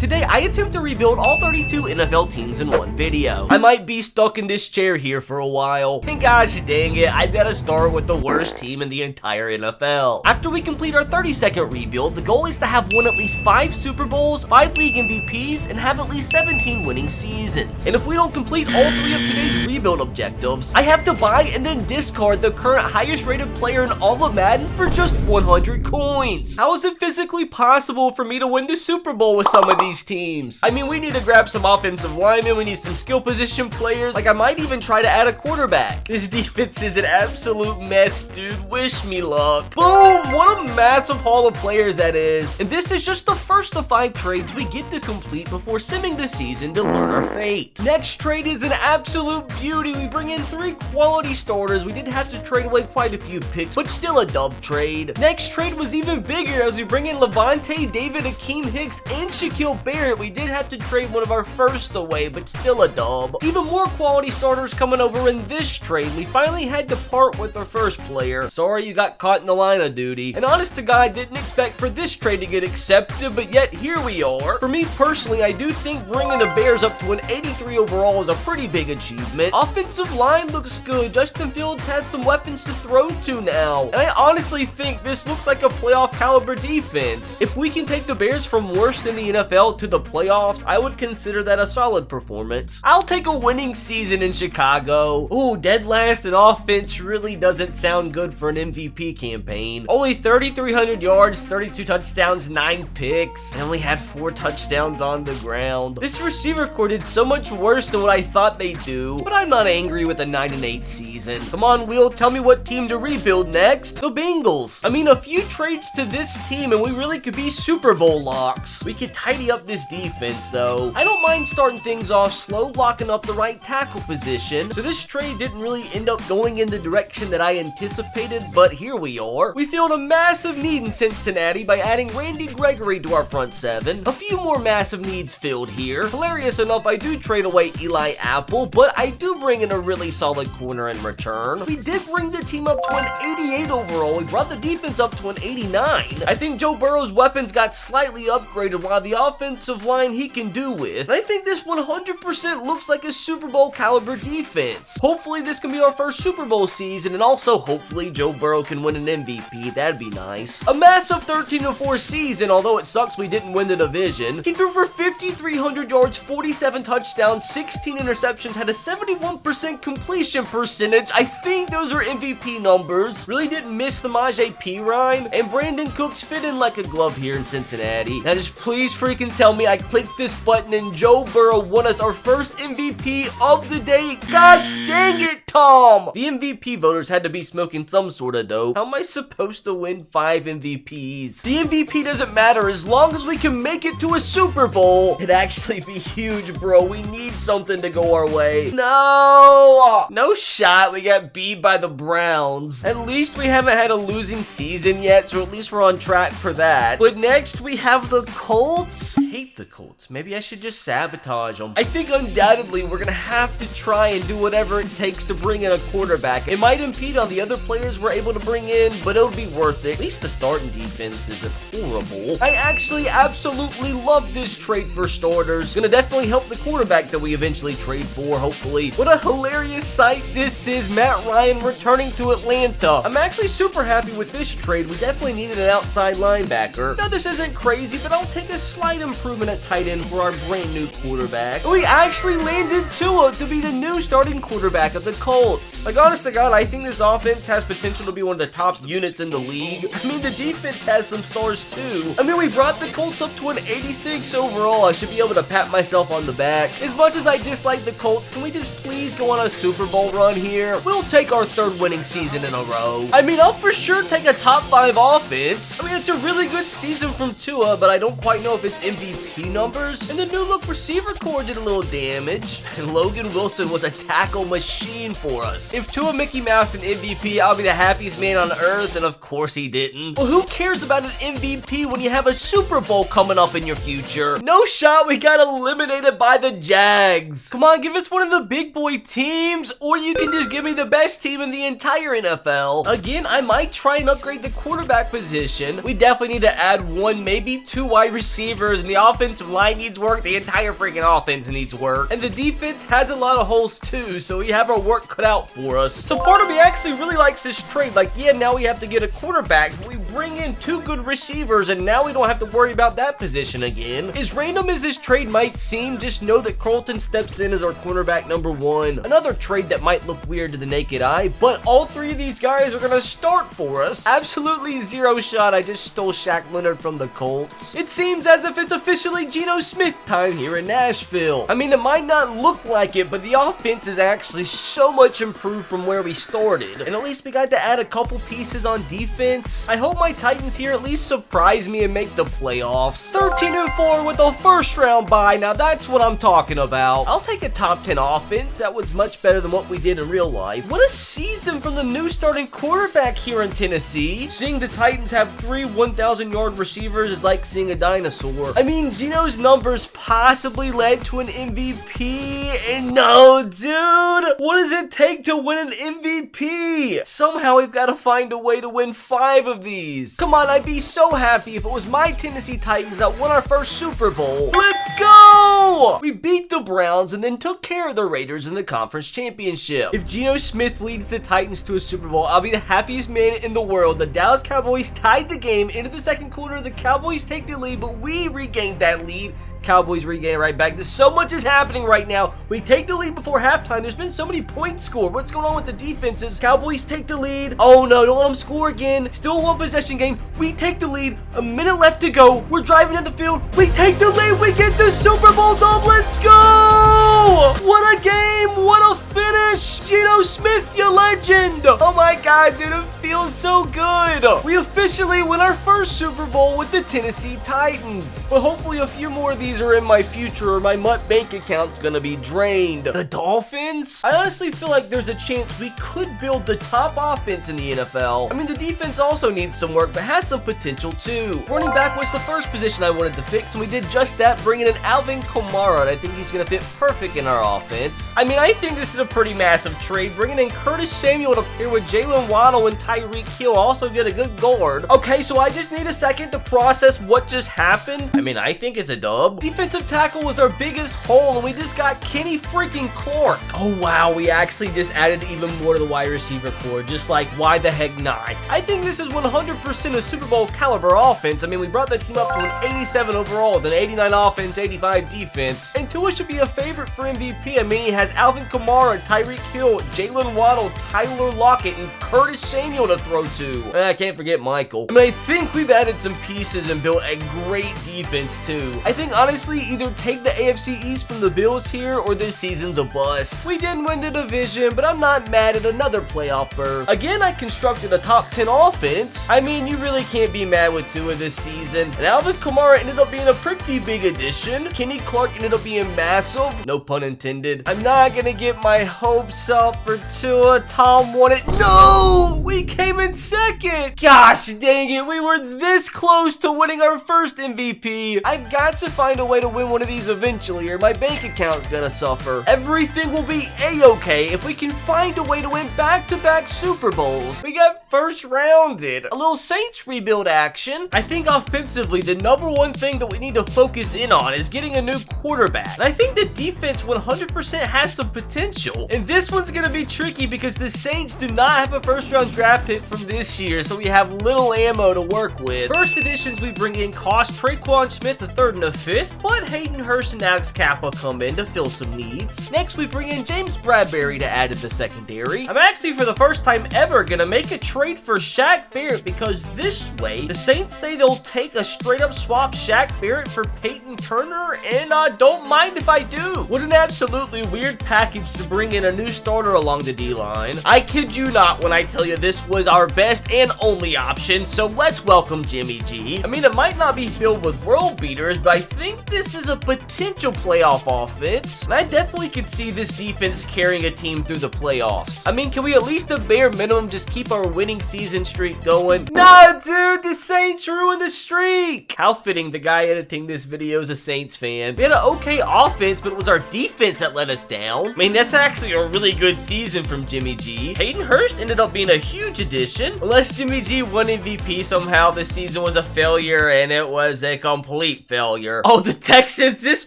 Today, I attempt to rebuild all 32 NFL teams in one video. I might be stuck in this chair here for a while. And gosh dang it, I've got to start with the worst team in the entire NFL. After we complete our 30-second rebuild, the goal is to have won at least 5 Super Bowls, 5 league MVPs, and have at least 17 winning seasons. And if we don't complete all 3 of today's rebuild objectives, I have to buy and then discard the current highest rated player in all of Madden for just 100 coins. How is it physically possible for me to win the Super Bowl with some of these teams? I mean, we need to grab some offensive linemen, we need some skill position players, like I might even try to add a quarterback. This defense is an absolute mess, dude. Wish me luck. Boom! What a massive haul of players that is. And this is just the first of 5 trades we get to complete before simming the season to learn our fate. Next trade is an absolute beauty. We bring in 3 quality starters. We did have to trade away quite a few picks, but still a dub trade. Next trade was even bigger as we bring in Levante, David, Akeem Hicks, and Shaquille Barrett. We did have to trade one of our first away, but still a dub. Even more quality starters coming over in this trade. We finally had to part with our first player. Sorry you got caught in the line of duty. And honest to God, didn't expect for this trade to get accepted, but yet here we are. For me personally, I do think bringing the Bears up to an 83 overall is a pretty big achievement. Offensive line looks good. Justin Fields has some weapons to throw to now. And I honestly think this looks like a playoff caliber defense. If we can take the Bears from worst in the NFL to the playoffs, I would consider that a solid performance. I'll take a winning season in Chicago. Ooh, dead last in offense really doesn't sound good for an MVP campaign. Only 3,300 yards, 32 touchdowns, 9 picks. I only had 4 touchdowns on the ground. This receiver core did so much worse than what I thought they'd do, but I'm not angry with a 9-8 season. Come on, Will, tell me what team to rebuild next. The Bengals. I mean, a few trades to this team and we really could be Super Bowl locks. We could tidy up this defense though. I don't mind starting things off slow, locking up the right tackle position. So this trade didn't really end up going in the direction that I anticipated, but here we are. We filled a massive need in Cincinnati by adding Randy Gregory to our front 7. A few more massive needs filled here. Hilarious enough, I do trade away Eli Apple, but I do bring in a really solid corner in return. We did bring the team up to an 88 overall. We brought the defense up to an 89. I think Joe Burrow's weapons got slightly upgraded while the offensive line he can do with. And I think this 100% looks like a Super Bowl caliber defense. Hopefully this can be our first Super Bowl season, and also hopefully Joe Burrow can win an MVP. That'd be nice. A massive 13-4 season, although it sucks we didn't win the division. He threw for 5,300 yards, 47 touchdowns, 16 interceptions, had a 71% completion percentage. I think those are MVP numbers. Really didn't miss the Majay P rhyme, and Brandon Cooks fit in like a glove here in Cincinnati. Now just please freaking tell me I clicked this button and Joe Burrow won us our first MVP of the day. Gosh dang it, Tom! The MVP voters had to be smoking some sort of dope. How am I supposed to win 5 MVPs? The MVP doesn't matter as long as we can make it to a Super Bowl. It'd actually be huge, bro. We need something to go our way. No shot. We got beat by the Browns. At least we haven't had a losing season yet, so at least we're on track for that. But next we have the Colts. I hate the Colts. Maybe I should just sabotage them. I think undoubtedly we're gonna have to try and do whatever it takes to bring in a quarterback. It might impede on the other players we're able to bring in, but it'll be worth it. At least the starting defense isn't horrible. I actually absolutely love this trade for starters. Gonna definitely help the quarterback that we eventually trade for, hopefully. What a hilarious sight this is. Matt Ryan returning to Atlanta. I'm actually super happy with this trade. We definitely needed an outside linebacker. Now this isn't crazy, but I'll take a slight improvement at tight end for our brand new quarterback. We actually landed Tua to be the new starting quarterback of the Colts. Like, honest to God, I think this offense has potential to be one of the top units in the league. I mean, the defense has some stars too. I mean, we brought the Colts up to an 86 overall. I should be able to pat myself on the back. As much as I dislike the Colts, can we just please go on a Super Bowl run here? We'll take our 3rd winning season in a row. I mean, I'll for sure take a top 5 offense. I mean, it's a really good season from Tua, but I don't quite know if it's MVP numbers. And the new look receiver core did a little damage. And Logan Wilson was a tackle machine for us. If Tua Mickey Mouse an MVP, I'll be the happiest man on earth, and of course he didn't. Well, who cares about an MVP when you have a Super Bowl coming up in your future? No shot, we got eliminated by the Jags. Come on, give us one of the big boy teams, or you can just give me the best team in the entire NFL. Again, I might try and upgrade the quarterback position. We definitely need to add 1, maybe 2 wide receivers, and the offensive line needs work. The entire freaking offense needs work. And the defense has a lot of holes too, so we have our work cut out for us. So part of me actually really likes this trade. Like, yeah, now we have to get a quarterback, but we bring in 2 good receivers, and now we don't have to worry about that position again. As random as this trade might seem, just know that Carlton steps in as our cornerback number 1. Another trade that might look weird to the naked eye, but all 3 of these guys are gonna start for us. Absolutely zero shot I just stole Shaq Leonard from the Colts. It seems as if it's officially Geno Smith time here in Nashville. I mean, it might not look like it, but the offense is actually so much improved from where we started, and at least we got to add a couple pieces on defense. I hope my Titans here at least surprise me and make the playoffs. 13-4 with a first round bye. Now that's what I'm talking about. I'll take a top 10 offense. That was much better than what we did in real life. What a season from the new starting quarterback here in Tennessee. Seeing the Titans have 3 1,000-yard receivers is like seeing a dinosaur. I mean, Geno's numbers possibly led to an MVP. And no, dude, what does it take to win an MVP? Somehow we've got to find a way to win 5 of these. Come on, I'd be so happy if it was my Tennessee Titans that won our first Super Bowl. Let's go! We beat the Browns and then took care of the Raiders in the conference championship. If Geno Smith leads the Titans to a Super Bowl, I'll be the happiest man in the world. The Dallas Cowboys tied the game into the second quarter. The Cowboys take the lead, but we regained that lead. Cowboys regain it right back. There's so much is happening right now. We take the lead before halftime. There's been so many points scored. What's going on with the defenses? Cowboys take the lead. Oh no, don't let them score again. Still a 1-possession game. We take the lead. A minute left to go. We're driving in the field. We take the lead. We get the Super Bowl dub. Let's go! What a game. What a finish. Geno Smith, you legend. Oh my God, dude, it feels so good. We officially win our first Super Bowl with the Tennessee Titans. But hopefully a few more of these are in my future, or my MUT bank account's gonna be drained. The Dolphins? I honestly feel like there's a chance we could build the top offense in the NFL. I mean, the defense also needs some work, but has some potential too. Running back was the first position I wanted to fix, and we did just that, bringing in Alvin Kamara, and I think he's gonna fit perfect in our offense. I mean, I think this is a pretty massive trade, bringing in Curtis Samuel to pair with Jalen Waddle and Tyreek Hill. Also get a good guard. Okay, so I just need a second to process what just happened. I mean, I think it's a dub. Defensive tackle was our biggest hole, and we just got Kenny freaking Clark. Oh wow, we actually just added even more to the wide receiver core. Just like, why the heck not? I think this is 100% a Super Bowl caliber offense. I mean, we brought the team up to an 87 overall, with an 89 offense, 85 defense. And Tua should be a favorite for MVP. I mean, he has Alvin Kamara, Tyreek Hill, Jalen Waddle, Tyler Lockett, and Curtis Samuel to throw to. I can't forget Michael. I mean, I think we've added some pieces and built a great defense too. I think honestly, either take the AFC East from the Bills here, or this season's a bust. We didn't win the division, but I'm not mad at another playoff berth. Again, I constructed a top 10 offense. I mean, you really can't be mad with Tua this season. And Alvin Kamara ended up being a pretty big addition. Kenny Clark ended up being massive. No pun intended. I'm not gonna get my hopes up for Tua. Tom won it. No! We came in second! Gosh dang it, we were this close to winning our first MVP. I've got to find a way to win one of these eventually, or my bank account's gonna suffer. Everything will be a-okay if we can find a way to win back-to-back Super Bowls. We got first rounded. A little Saints rebuild action. I think offensively, the number one thing that we need to focus in on is getting a new quarterback. And I think the defense 100% has some potential. And this one's gonna be tricky because the Saints do not have a first-round draft pick from this year, so we have little ammo to work with. First additions we bring in cost Traquan Smith III and a 5th, but Hayden Hurst and Alex Kappa come in to fill some needs. Next, we bring in James Bradbury to add to the secondary. I'm actually, for the first time ever, gonna make a trade for Shaq Barrett, because this way, the Saints say they'll take a straight-up swap Shaq Barrett for Peyton Turner, and don't mind if I do. What an absolutely weird package to bring in a new starter along the D-line. I kid you not when I tell you this was our best and only option, so let's welcome Jimmy G. I mean, it might not be filled with world beaters, but I think this is a potential playoff offense, and I definitely could see this defense carrying a team through the playoffs. I mean, can we at least at bare minimum just keep our winning season streak going? Nah, dude, the Saints ruined the streak. How fitting, the guy editing this video is a Saints fan. We had an okay offense, but it was our defense that let us down. I mean, that's actually a really good season from Jimmy G. Hayden Hurst ended up being being a huge addition. Unless Jimmy G won MVP somehow, this season was a failure, and it was a complete failure. Oh, the Texans, this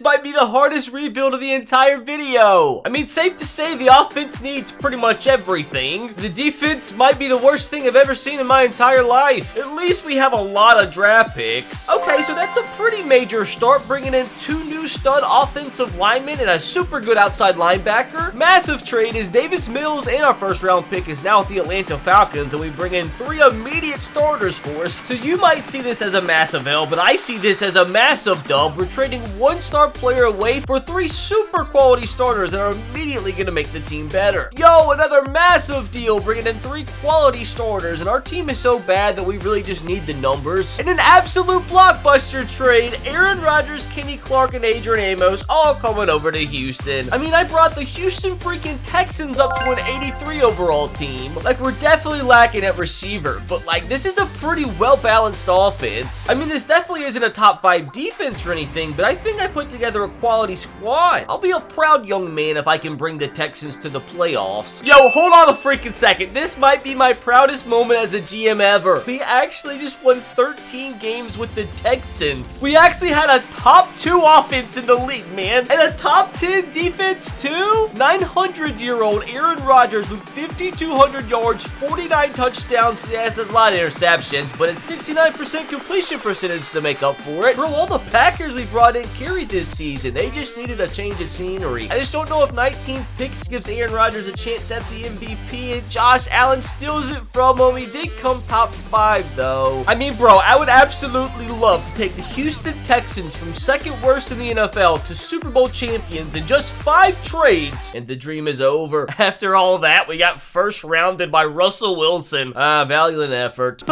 might be the hardest rebuild of the entire video. I mean, safe to say the offense needs pretty much everything. The defense might be the worst thing I've ever seen in my entire life. At least we have a lot of draft picks. Okay, so that's a pretty major start, bringing in 2 new stud offensive linemen and a super good outside linebacker. Massive trade is Davis Mills, and our first round pick is now with the Atlanta Falcons, and we bring in 3 immediate starters for us. So you might see this as a massive L, but I see this as a massive dub. We're trading 1 star player away for 3 super quality starters that are immediately going to make the team better. Yo, another massive deal, bringing in 3 quality starters, and our team is so bad that we really just need the numbers. And an absolute blockbuster trade, Aaron Rodgers, Kenny Clark, and Adrian Amos all coming over to Houston. I mean, I brought the Houston freaking Texans up to an 83 overall team. Like, we're definitely lacking at receiver, but like, this is a pretty well-balanced offense. I mean, this definitely isn't a top 5 defense or anything, but I think I put together a quality squad. I'll be a proud young man if I can bring the Texans to the playoffs. Yo, hold on a freaking second. This might be my proudest moment as a GM ever. We actually just won 13 games with the Texans. We actually had a top 2 offense in the league, man, and a top 10 defense too. 900-year-old Aaron Rodgers with 5,200 yards, 49 touchdowns. Yes, there's a lot of interceptions, but it's 69% completion percentage to make up for it. Bro, all the Packers we brought in carried this season. They just needed a change of scenery. I just don't know if 19 picks gives Aaron Rodgers a chance at the MVP, and Josh Allen steals it from him. He did come top 5 though. I mean, bro, I would absolutely love to take the Houston Texans from second worst in the NFL to Super Bowl champions in just 5 trades, and the dream is over. After all that, we got first rounded by Russell Wilson. Valiant effort.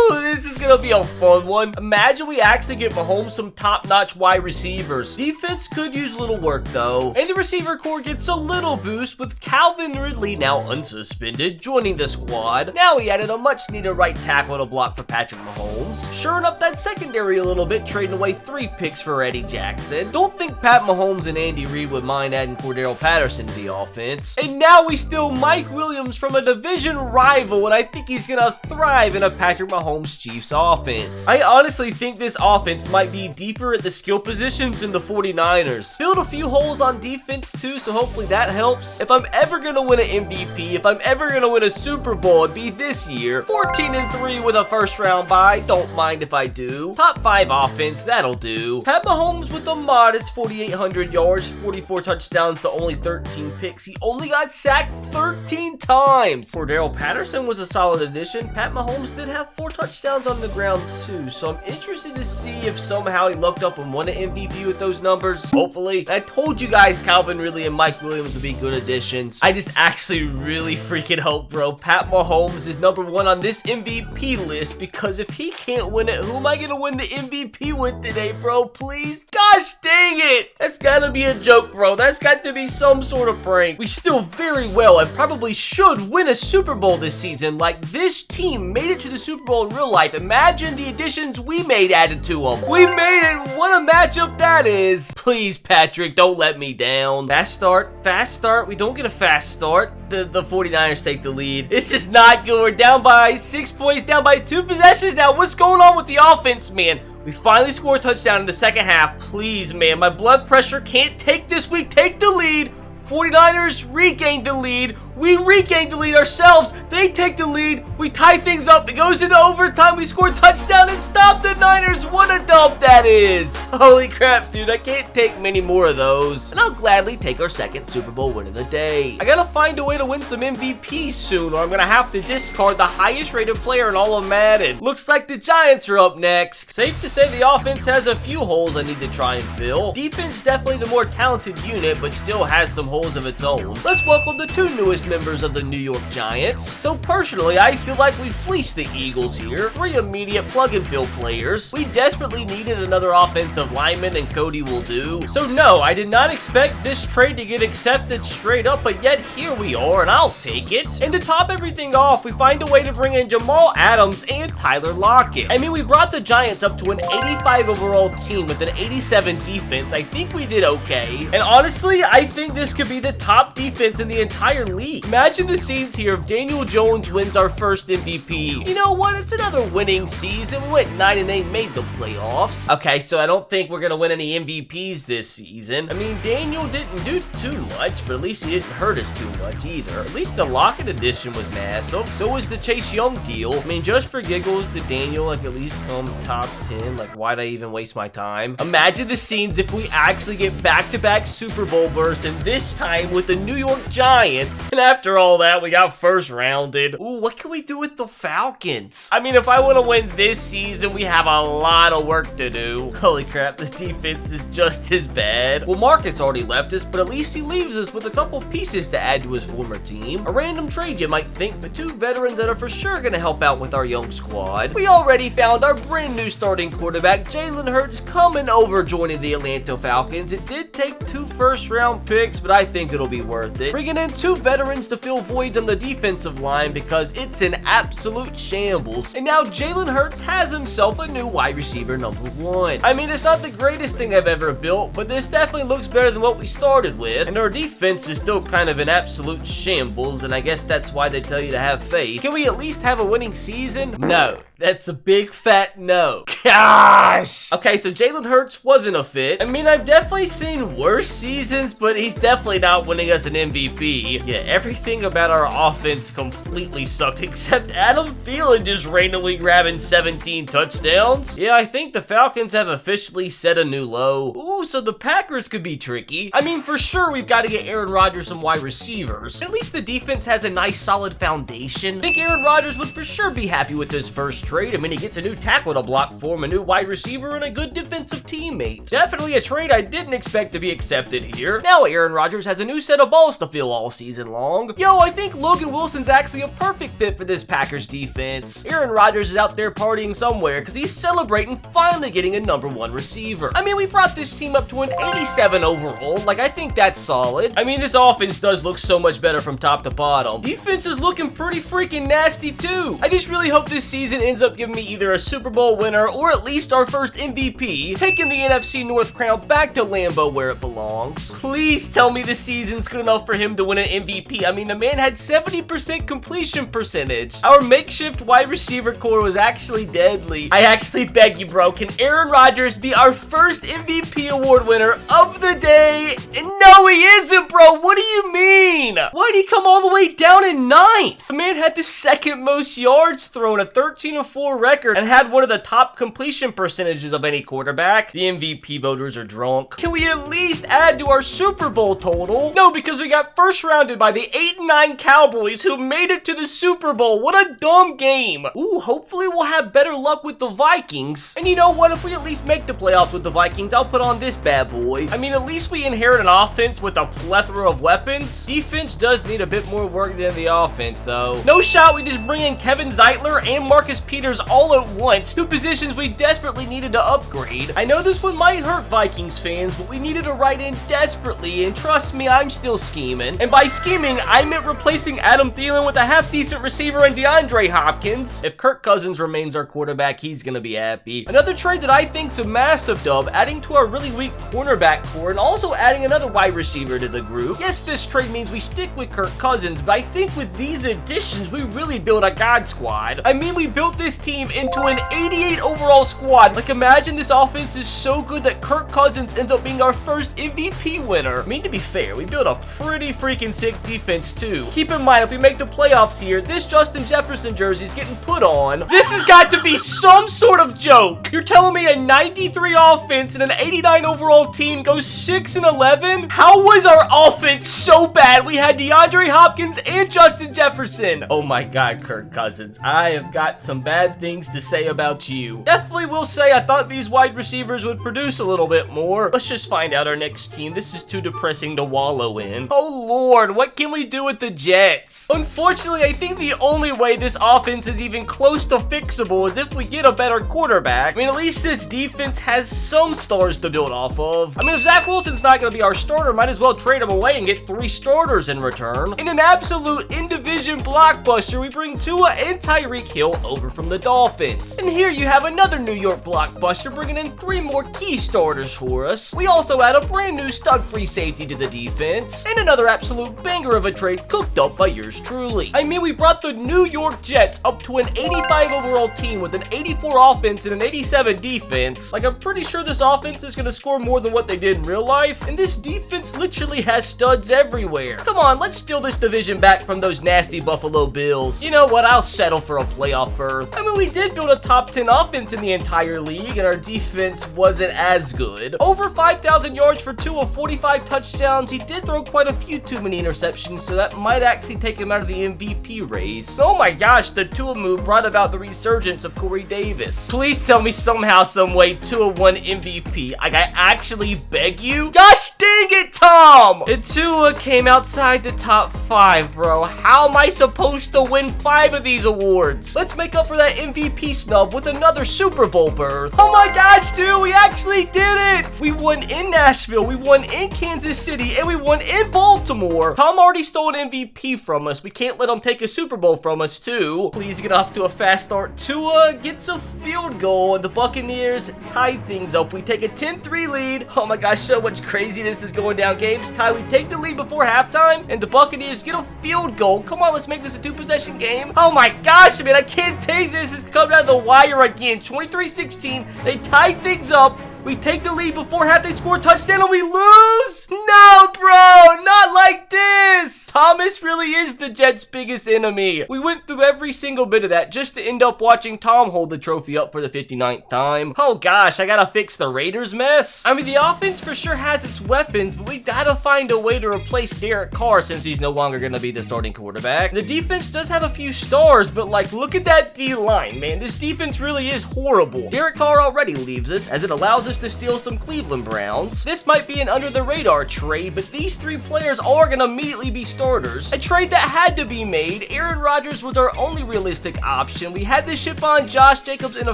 This is gonna be a fun one. Imagine we actually get Mahomes some top-notch wide receivers. Defense could use a little work though, and the receiver core gets a little boost with Calvin Ridley, now unsuspended, joining the squad. Now we added a much-needed right tackle to block for Patrick Mahomes. Shoring up that secondary a little bit, trading away 3 picks for Eddie Jackson. Don't think Pat Mahomes and Andy Reid would mind adding Cordero Patterson to the offense. And now we steal Mike Williams from a division rival, and I think he's gonna thrive in a Patrick Mahomes Chiefs offense. I honestly think this offense might be deeper at the skill positions than the 49ers. Filled a few holes on defense too, so hopefully that helps. If I'm ever gonna win an MVP, if I'm ever gonna win a Super Bowl, it'd be this year. 14-3 with a first round bye, don't mind if I do. Top 5 offense, that'll do. Pat Mahomes with a modest 4,800 yards, 44 touchdowns to only 13 picks. He only got sacked 13 times. Cordero Patterson was a solid addition. Pat Mahomes did have 4 touchdowns on the ground too, so I'm interested to see if somehow he looked up and won an MVP with those numbers. Hopefully. I told you guys Calvin Ridley and Mike Williams would be good additions. I just actually really freaking hope, bro, Pat Mahomes is number 1 on this MVP list, because if he can't win it, who am I gonna win the MVP with today, bro? Please? Gosh dang it! That's gotta be a joke, bro. That's got to be some sort of prank. We still very well and probably should win a Super Bowl this season. Like, this team made it to the Super Bowl in real life. Imagine the additions we made added to them. We made it. What a matchup that is. Please, Patrick, don't let me down. Fast start. We don't get a fast start. The 49ers take the lead. This is not good. We're down by 6 points, down by 2 possessions now. What's going on with the offense, man? We finally scored a touchdown in the second half. Please, man, my blood pressure can't take this week. Take the lead. 49ers regained the lead. We regained the lead ourselves. They take the lead. We tie things up. It goes into overtime. We score a touchdown and stop the Niners. What a dump that is. Holy crap, dude. I can't take many more of those. And I'll gladly take our second Super Bowl win of the day. I gotta find a way to win some MVPs soon, or I'm gonna have to discard the highest rated player in all of Madden. Looks like the Giants are up next. Safe to say the offense has a few holes I need to try and fill. Defense definitely the more talented unit, but still has some holes of its own. Let's welcome the 2 newest members of the New York Giants. So personally, I feel like we fleeced the Eagles here. 3 immediate plug-and-fill players. We desperately needed another offensive lineman, and Cody will do. So no, I did not expect this trade to get accepted straight up, but yet here we are, and I'll take it. And to top everything off, we find a way to bring in Jamal Adams and Tyler Lockett. I mean, we brought the Giants up to an 85 overall team with an 87 defense. I think we did okay. And honestly, I think this could be the top defense in the entire league. MVP. Imagine the scenes here if Daniel Jones wins our first MVP. You know what? It's another winning season. We went 9-8, made the playoffs. Okay, so I don't think we're gonna win any MVPs this season. I mean, Daniel didn't do too much, but at least he didn't hurt us too much either. At least the Lockett edition was massive. So was the Chase Young deal. I mean, just for giggles, did Daniel like at least come top 10? Like, why'd I even waste my time? Imagine the scenes if we actually get back-to-back Super Bowl bursts, and this time with the New York Giants. And after all that, we got first rounded. Ooh, what can we do with the Falcons? I mean, if I want to win this season, we have a lot of work to do. Holy crap, the defense is just as bad. Well, Marcus already left us, but at least he leaves us with a couple pieces to add to his former team. A random trade, you might think, but two veterans that are for sure going to help out with our young squad. We already found our brand new starting quarterback, Jalen Hurts, coming over joining the Atlanta Falcons. It did take 2 first-round picks, but I think it'll be worth it. Bringing in 2 veterans to fill voids on the defensive line because it's an absolute shambles. And now Jalen Hurts has himself a new wide receiver number 1. I mean, it's not the greatest thing I've ever built, but this definitely looks better than what we started with. And our defense is still kind of an absolute shambles, and I guess that's why they tell you to have faith. Can we at least have a winning season? No. That's a big fat no. Gosh! Okay, so Jalen Hurts wasn't a fit. I mean, I've definitely seen worse seasons, but he's definitely not winning us an MVP. Yeah, everything about our offense completely sucked, except Adam Thielen just randomly grabbing 17 touchdowns. Yeah, I think the Falcons have officially set a new low. Ooh, so the Packers could be tricky. I mean, for sure, we've got to get Aaron Rodgers some wide receivers. At least the defense has a nice, solid foundation. I think Aaron Rodgers would for sure be happy with his first trade. I mean, he gets a new tackle to block for him, a new wide receiver, and a good defensive teammate. Definitely a trade I didn't expect to be accepted here. Now Aaron Rodgers has a new set of balls to fill all season long. Yo, I think Logan Wilson's actually a perfect fit for this Packers defense. Aaron Rodgers is out there partying somewhere because he's celebrating finally getting a number 1 receiver. I mean, we brought this team up to an 87 overall. Like, I think that's solid. I mean, this offense does look so much better from top to bottom. Defense is looking pretty freaking nasty too. I just really hope this season ends up giving me either a Super Bowl winner or at least our first MVP, taking the NFC North crown back to Lambeau where it belongs. Please tell me this season's good enough for him to win an MVP. I mean, the man had 70% completion percentage. Our makeshift wide receiver core was actually deadly. I actually beg you, bro, can Aaron Rodgers be our first MVP award winner of the day? And no, he isn't, bro. What do you mean? Why'd he come all the way down in 9th? The man had the 2nd most yards thrown, a 13-4 record, and had one of the top completion percentages of any quarterback. The MVP voters are drunk. Can we at least add to our Super Bowl total? No, because we got first rounded by the 8-9 Cowboys who made it to the Super Bowl. What a dumb game. Ooh, hopefully we'll have better luck with the Vikings. And you know what? If we at least make the playoffs with the Vikings, I'll put on this bad boy. I mean, at least we inherit an offense with a plethora of weapons. Defense does need a bit more work than the offense, though. No shot we just bring in Kevin Zeitler and Marcus Peters all at once, 2 positions we desperately needed to upgrade. I know this one might hurt Vikings fans, but we needed a right end desperately, and trust me, I'm still scheming. And by scheming, I meant replacing Adam Thielen with a half-decent receiver in DeAndre Hopkins. If Kirk Cousins remains our quarterback, he's gonna be happy. Another trade that I think's a massive dub, adding to our really weak cornerback core and also adding another wide receiver to the group. Yes, this trade means we stick with Kirk Cousins, but I think with these additions, we really build a god squad. I mean, we built this team into an 88 overall squad. Like, imagine this offense is so good that Kirk Cousins ends up being our first MVP winner. I mean, to be fair, we built a pretty freaking sick defense too. Keep in mind, if we make the playoffs here, this Justin Jefferson jersey is getting put on. This has got to be some sort of joke. You're telling me a 93 offense and an 89 overall team goes 6-11? How was our offense so bad? We had DeAndre Hopkins and Justin Jefferson. Oh my God, Kirk Cousins. I have got some bad things to say about you. Definitely will say I thought these wide receivers would produce a little bit more. Let's just find out our next team. This is too depressing to wallow in. Oh Lord, what can we do with the Jets? Unfortunately, I think the only way this offense is even close to fixable is if we get a better quarterback. I mean, at least this defense has some stars to build off of. I mean, if Zach Wilson's not going to be our starter, might as well trade him away and get 3 starters in return. In an absolute in-division blockbuster, we bring Tua and Tyreek Hill over for from the Dolphins. And here you have another New York blockbuster bringing in 3 more key starters for us. We also add a brand new stud-free safety to the defense, and another absolute banger of a trade cooked up by yours truly. I mean, we brought the New York Jets up to an 85 overall team with an 84 offense and an 87 defense. Like, I'm pretty sure this offense is going to score more than what they did in real life, and this defense literally has studs everywhere. Come on, let's steal this division back from those nasty Buffalo Bills. You know what? I'll settle for a playoff berth. I mean, we did build a top 10 offense in the entire league, and our defense wasn't as good. Over 5,000 yards for Tua, 45 touchdowns. He did throw quite a few too many interceptions, so that might actually take him out of the MVP race. Oh my gosh, the Tua move brought about the resurgence of Corey Davis. Please tell me somehow, someway, Tua won MVP. Like, I actually beg you? Gosh dang it, Tom! And Tua came outside the top 5, bro. How am I supposed to win 5 of these awards? Let's make up for that MVP snub with another Super Bowl berth. Oh my gosh, dude, we actually did it! We won in Nashville, we won in Kansas City, and we won in Baltimore. Tom already stole an MVP from us. We can't let him take a Super Bowl from us, too. Please get off to a fast start. Tua gets a field goal, and the Buccaneers tie things up. We take a 10-3 lead. Oh my gosh, so much craziness is going down. Games tie. We take the lead before halftime, and the Buccaneers get a field goal. Come on, let's make this a 2-possession game. Oh my gosh, man, I can't take this. It's coming down the wire again. 23-16. They tie things up. We take the lead before half. They score a touchdown and we lose? No, bro, not like this. Thomas really is the Jets' biggest enemy. We went through every single bit of that just to end up watching Tom hold the trophy up for the 59th time. Oh gosh, I gotta fix the Raiders mess. I mean, the offense for sure has its weapons, but we gotta find a way to replace Derek Carr since he's no longer gonna be the starting quarterback. The defense does have a few stars, but like, look at that D-line, man. This defense really is horrible. Derek Carr already leaves us as it allows us to steal some Cleveland Browns. This might be an under-the-radar trade, but these 3 players are going to immediately be starters. A trade that had to be made. Aaron Rodgers was our only realistic option. We had to ship on Josh Jacobs in a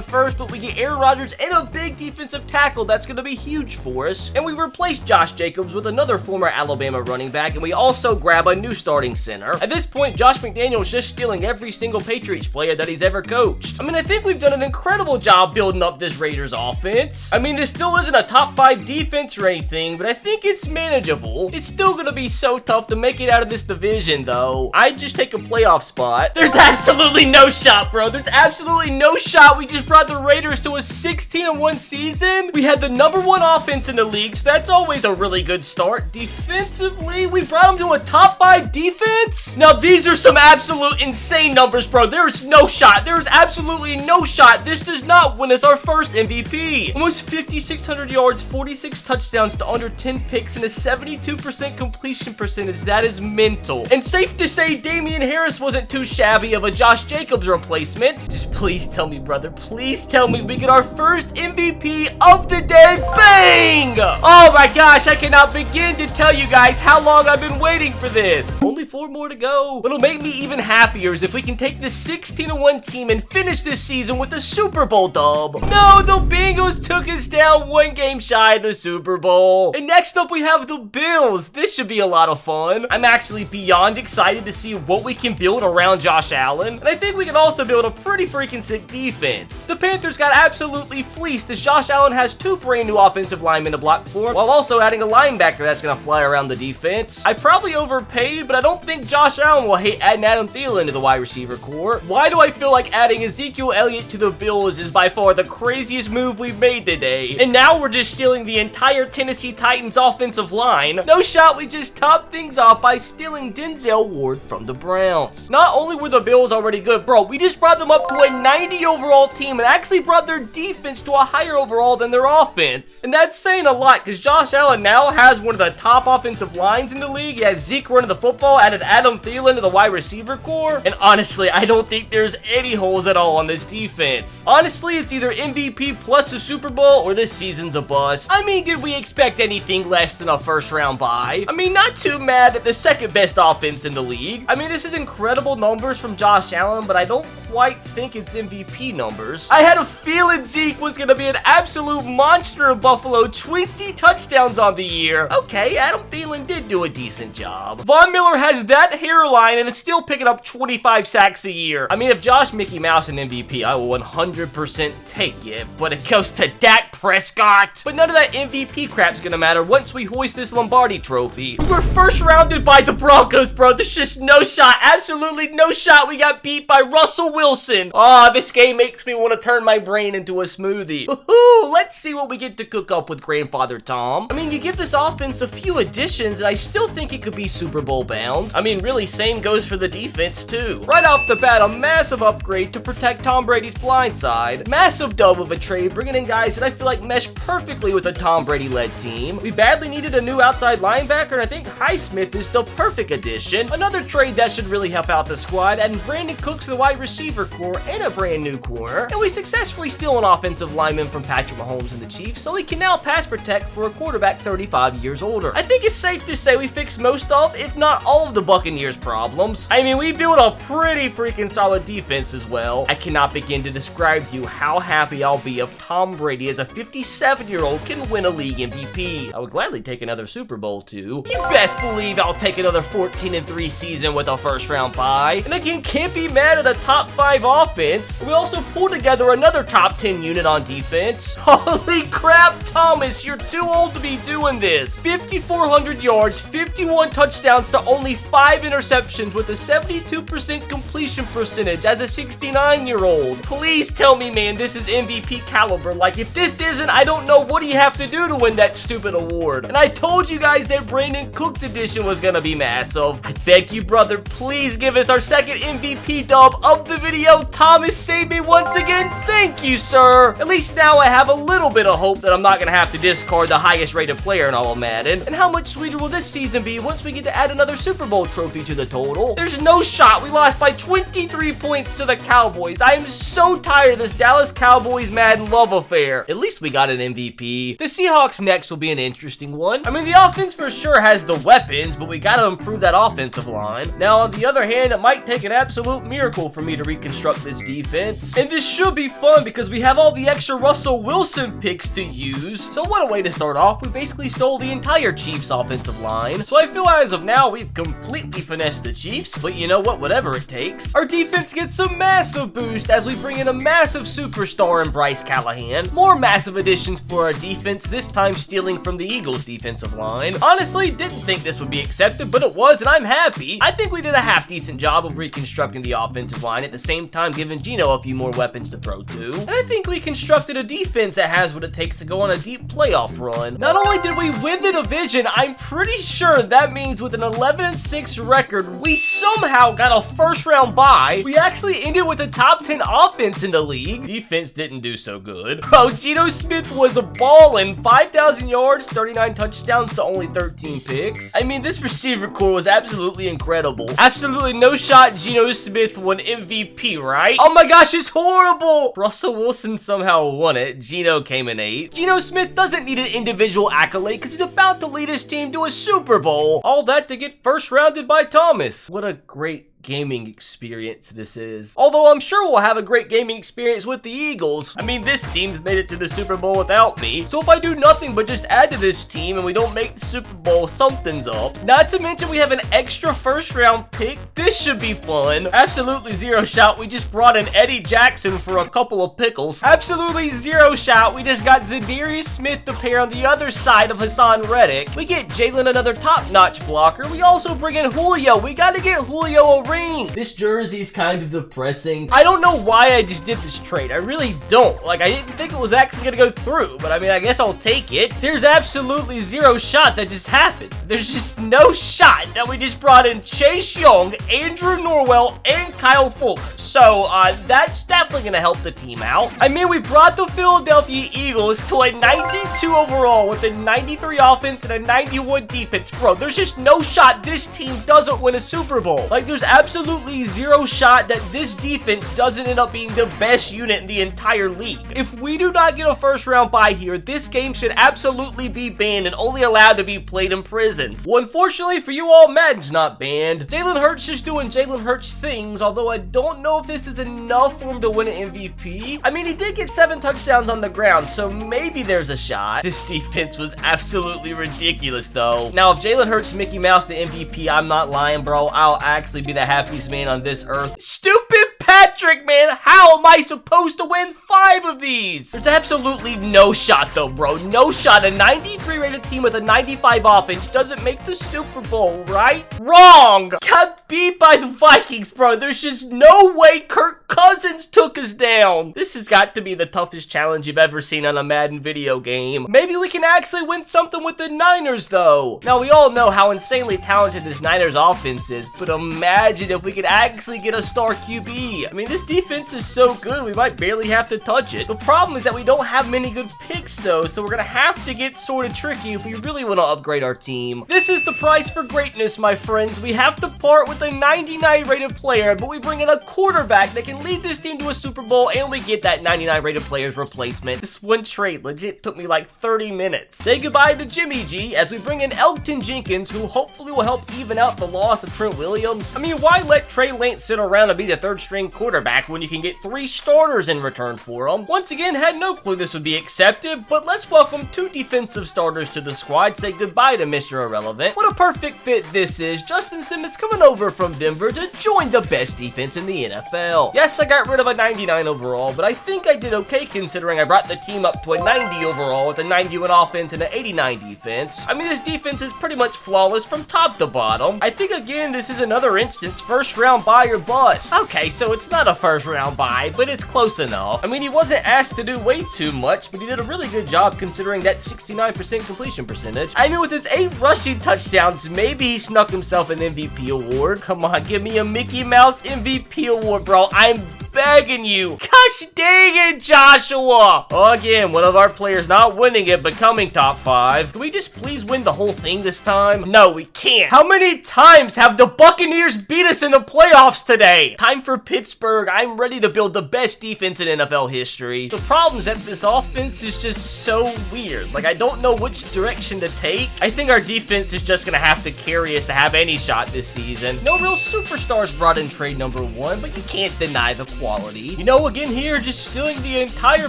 first, but we get Aaron Rodgers and a big defensive tackle that's going to be huge for us. And we replaced Josh Jacobs with another former Alabama running back, and we also grab a new starting center. At this point, Josh McDaniels just stealing every single Patriots player that he's ever coached. I mean, I think we've done an incredible job building up this Raiders offense. I mean, this still isn't a top 5 defense or anything, but I think it's manageable. It's still gonna be so tough to make it out of this division, though. I'd just take a playoff spot. There's absolutely no shot, bro. There's absolutely no shot. We just brought the Raiders to a 16-1 season. We had the #1 offense in the league, so that's always a really good start. Defensively, we brought them to a top 5 defense. Now, these are some absolute insane numbers, bro. There is no shot. There is absolutely no shot. This does not win us our first MVP. Almost 5,600 yards, 46 touchdowns to under 10 picks, and a 72% completion percentage. That is mental. And safe to say, Damian Harris wasn't too shabby of a Josh Jacobs replacement. Just please tell me, brother, please tell me we get our first MVP of the day. Bang! Oh my gosh, I cannot begin to tell you guys how long I've been waiting for this. Only 4 more to go. What'll make me even happier is if we can take this 16-1 team and finish this season with a Super Bowl dub. No, the Bengals took us down 1 game shy of the Super Bowl. And next up we have the Bills. This should be a lot of fun. I'm actually beyond excited to see what we can build around Josh Allen. And I think we can also build a pretty freaking sick defense. The Panthers got absolutely fleeced as Josh Allen has 2 brand new offensive linemen to block for him, while also adding a linebacker that's gonna fly around the defense. I probably overpaid, but I don't think Josh Allen will hate adding Adam Thielen to the wide receiver core. Why do I feel like adding Ezekiel Elliott to the Bills is by far the craziest move we've made today? And now we're just stealing the entire Tennessee Titans offensive line. No shot, we just topped things off by stealing Denzel Ward from the Browns. Not only were the Bills already good, bro, we just brought them up to a 90 overall team and actually brought their defense to a higher overall than their offense. And that's saying a lot because Josh Allen now has one of the top offensive lines in the league. He has Zeke running the football, added Adam Thielen to the wide receiver core, and honestly, I don't think there's any holes at all on this defense. Honestly, it's either MVP plus the Super Bowl or this season's a bust. I mean, did we expect anything less than a first round bye? I mean, not too mad that the second best best offense in the league. I mean, this is incredible numbers from Josh Allen, but I don't quite think it's MVP numbers. I had a feeling Zeke was going to be an absolute monster in Buffalo, 20 touchdowns on the year. Okay, Adam Thielen did do a decent job. Von Miller has that hairline and is still picking up 25 sacks a year. I mean, if Josh Mickey Mouse an MVP, I will 100% take it, but it goes to Dak Prescott. But none of that MVP crap's gonna matter once we hoist this Lombardi trophy. We were first rounded by the Broncos, bro. There's just no shot, absolutely no shot. We got beat by Russell Wilson. This game makes me want to turn my brain into a smoothie. Woohoo! Let's see what we get to cook up with Grandfather Tom. I mean, you give this offense a few additions, and I still think it could be Super Bowl bound. I mean, really, same goes for the defense, too. Right off the bat, a massive upgrade to protect Tom Brady's blind side. Massive dub of a trade, bringing in guys that I feel like mesh perfectly with a Tom Brady-led team. We badly needed a new outside linebacker, and I think Highsmith is the perfect addition. Another trade that should really help out the squad, adding Brandon Cooks to the wide receiver core and a brand new corner. And we successfully steal an offensive lineman from Patrick Mahomes and the Chiefs, so we can now pass protect for a quarterback 35 years older. I think it's safe to say we fixed most of, if not all of the Buccaneers' problems. I mean, we built a pretty freaking solid defense as well. I cannot begin to describe to you how happy I'll be if Tom Brady as a 57-year-old can win a league MVP. I would gladly take another Super Bowl too. You best believe I'll take another 14-3 season with a first-round bye. And again, can't be mad at a top 5 offense. We also pulled together another top 10 unit on defense. Holy crap, Thomas, you're too old to be doing this. 5,400 yards, 51 touchdowns to only 5 interceptions with a 72% completion percentage as a 69-year-old. Please tell me, man, this is MVP caliber. Like, if this isn't, I don't know what do you have to do to win that stupid award. And I told you guys that Brandon Cooks edition was gonna be massive. I beg you, brother, please give us our second MVP dub of the video. Thomas saved me once again. Thank you, sir. At least now I have a little bit of hope that I'm not gonna have to discard the highest rated player in all of Madden. And how much sweeter will this season be once we get to add another Super Bowl trophy to the total? There's no shot. We lost by 23 points to the Cowboys. I am so tired of this Dallas Cowboys Madden love affair. At least we got an MVP. The Seahawks next will be an interesting one. I mean, the offense for sure has the weapons, but we gotta improve that offensive line. Now, on the other hand, it might take an absolute miracle for me to reconstruct this defense. And this should be fun because we have all the extra Russell Wilson picks to use. So what a way to start off. We basically stole the entire Chiefs offensive line. So I feel as of now, we've completely finessed the Chiefs, but you know what? Whatever it takes. Our defense gets a massive boost as we bring in a massive superstar in Bryce Callahan. More massive additions for our defense, this time stealing from the Eagles defensive line. Honestly, didn't think this would be accepted, but it was, and I'm happy. I think we did a half-decent job of reconstructing the offensive line, at the same time giving Geno a few more weapons to throw to. And I think we constructed a defense that has what it takes to go on a deep playoff run. Not only did we win the division, I'm pretty sure that means with an 11-6 record, we somehow got a first-round bye. We actually ended with a top 10 offense in the league. Defense didn't do so good. Bro, Geno Smith was a ballin'. 5,000 yards, 39 touchdowns to only 13 picks. I mean, this receiver core was absolutely incredible. Absolutely no shot Geno Smith won MVP, right? Oh my gosh, it's horrible. Russell Wilson somehow won it. Geno came in 8th. Geno Smith doesn't need an individual accolade because he's about to lead his team to a Super Bowl. All that to get first rounded by Thomas. What a great gaming experience this is. Although I'm sure we'll have a great gaming experience with the Eagles. I mean, this team's made it to the Super Bowl without me. So if I do nothing but just add to this team and we don't make the Super Bowl, something's up. Not to mention we have an extra first round pick. This should be fun. Absolutely zero shot. We just brought in Eddie Jackson for a couple of pickles. Absolutely zero shot. We just got Zadarius Smith to pair on the other side of Hassan Reddick. We get Jalen another top-notch blocker. We also bring in Julio. We gotta get Julio a ring. This jersey's kind of depressing. I don't know why I just did this trade. I really don't. Like, I didn't think it was actually gonna go through, but I mean, I guess I'll take it. There's absolutely zero shot that just happened. There's just no shot that we just brought in Chase Young, Andrew Norwell, and Kyle Fuller. So, that's definitely gonna help the team out. I mean, we brought the Philadelphia Eagles to a 92 overall with a 93 offense and a 91 defense. Bro, there's just no shot this team doesn't win a Super Bowl. Like, there's absolutely absolutely zero shot that this defense doesn't end up being the best unit in the entire league. If we do not get a first round bye here, this game should absolutely be banned and only allowed to be played in prisons. Well, unfortunately for you all, Madden's not banned. Jalen Hurts just doing Jalen Hurts things, although I don't know if this is enough for him to win an MVP. I mean, he did get 7 touchdowns on the ground, so maybe there's a shot. This defense was absolutely ridiculous, though. Now, if Jalen Hurts Mickey Mouse the MVP, I'm not lying, bro. I'll actually be the happiest man on this earth. Stupid Patrick, man, how am I supposed to win 5 of these? There's absolutely no shot, though, bro. No shot. A 93 rated team with a 95 offense doesn't make the Super Bowl, right? Wrong. Got beat by the Vikings, bro. There's just no way Kirk Cousins took us down. This has got to be the toughest challenge you've ever seen on a Madden video game. Maybe we can actually win something with the Niners, though. Now, we all know how insanely talented this Niners offense is, but imagine if we could actually get a star QB. I mean, this defense is so good, we might barely have to touch it. The problem is that we don't have many good picks, though, so we're gonna have to get sort of tricky if we really want to upgrade our team. This is the price for greatness, my friends. We have to part with a 99 rated player, but we bring in a quarterback that can lead this team to a Super Bowl, and we get that 99 rated player's replacement. This one trade legit took me like 30 minutes. Say goodbye to Jimmy G as we bring in Elgton Jenkins, who hopefully will help even out the loss of Trent Williams. I mean, why let Trey Lance sit around and be the 3rd string quarterback when you can get 3 starters in return for him? Once again, had no clue this would be accepted, but let's welcome 2 defensive starters to the squad. Say goodbye to Mr. Irrelevant. What a perfect fit this is. Justin Simmons coming over from Denver to join the best defense in the NFL. Yes, I got rid of a 99 overall, but I think I did okay considering I brought the team up to a 90 overall with a 91 offense and an 89 defense. I mean, this defense is pretty much flawless from top to bottom. I think, again, this is another instance, first round buy or bust. Okay, so it's not a first round buy, but it's close enough. I mean, he wasn't asked to do way too much, but he did a really good job considering that 69% completion percentage. I mean, with his 8 rushing touchdowns, maybe he snuck himself an MVP award. Come on, give me a Mickey Mouse MVP award, bro. I'm begging you. Gosh dang it, Joshua. Again, one of our players not winning it, but coming top 5. Can we just please win the whole thing this time? No, we can't. How many times have the Buccaneers beat us in the playoffs today? Time for Pittsburgh. I'm ready to build the best defense in NFL history. The problem is that this offense is just so weird. Like, I don't know which direction to take. I think our defense is just gonna have to carry us to have any shot this season. No real superstars brought in trade number 1, but you can't deny the quality. You know, again here, just stealing the entire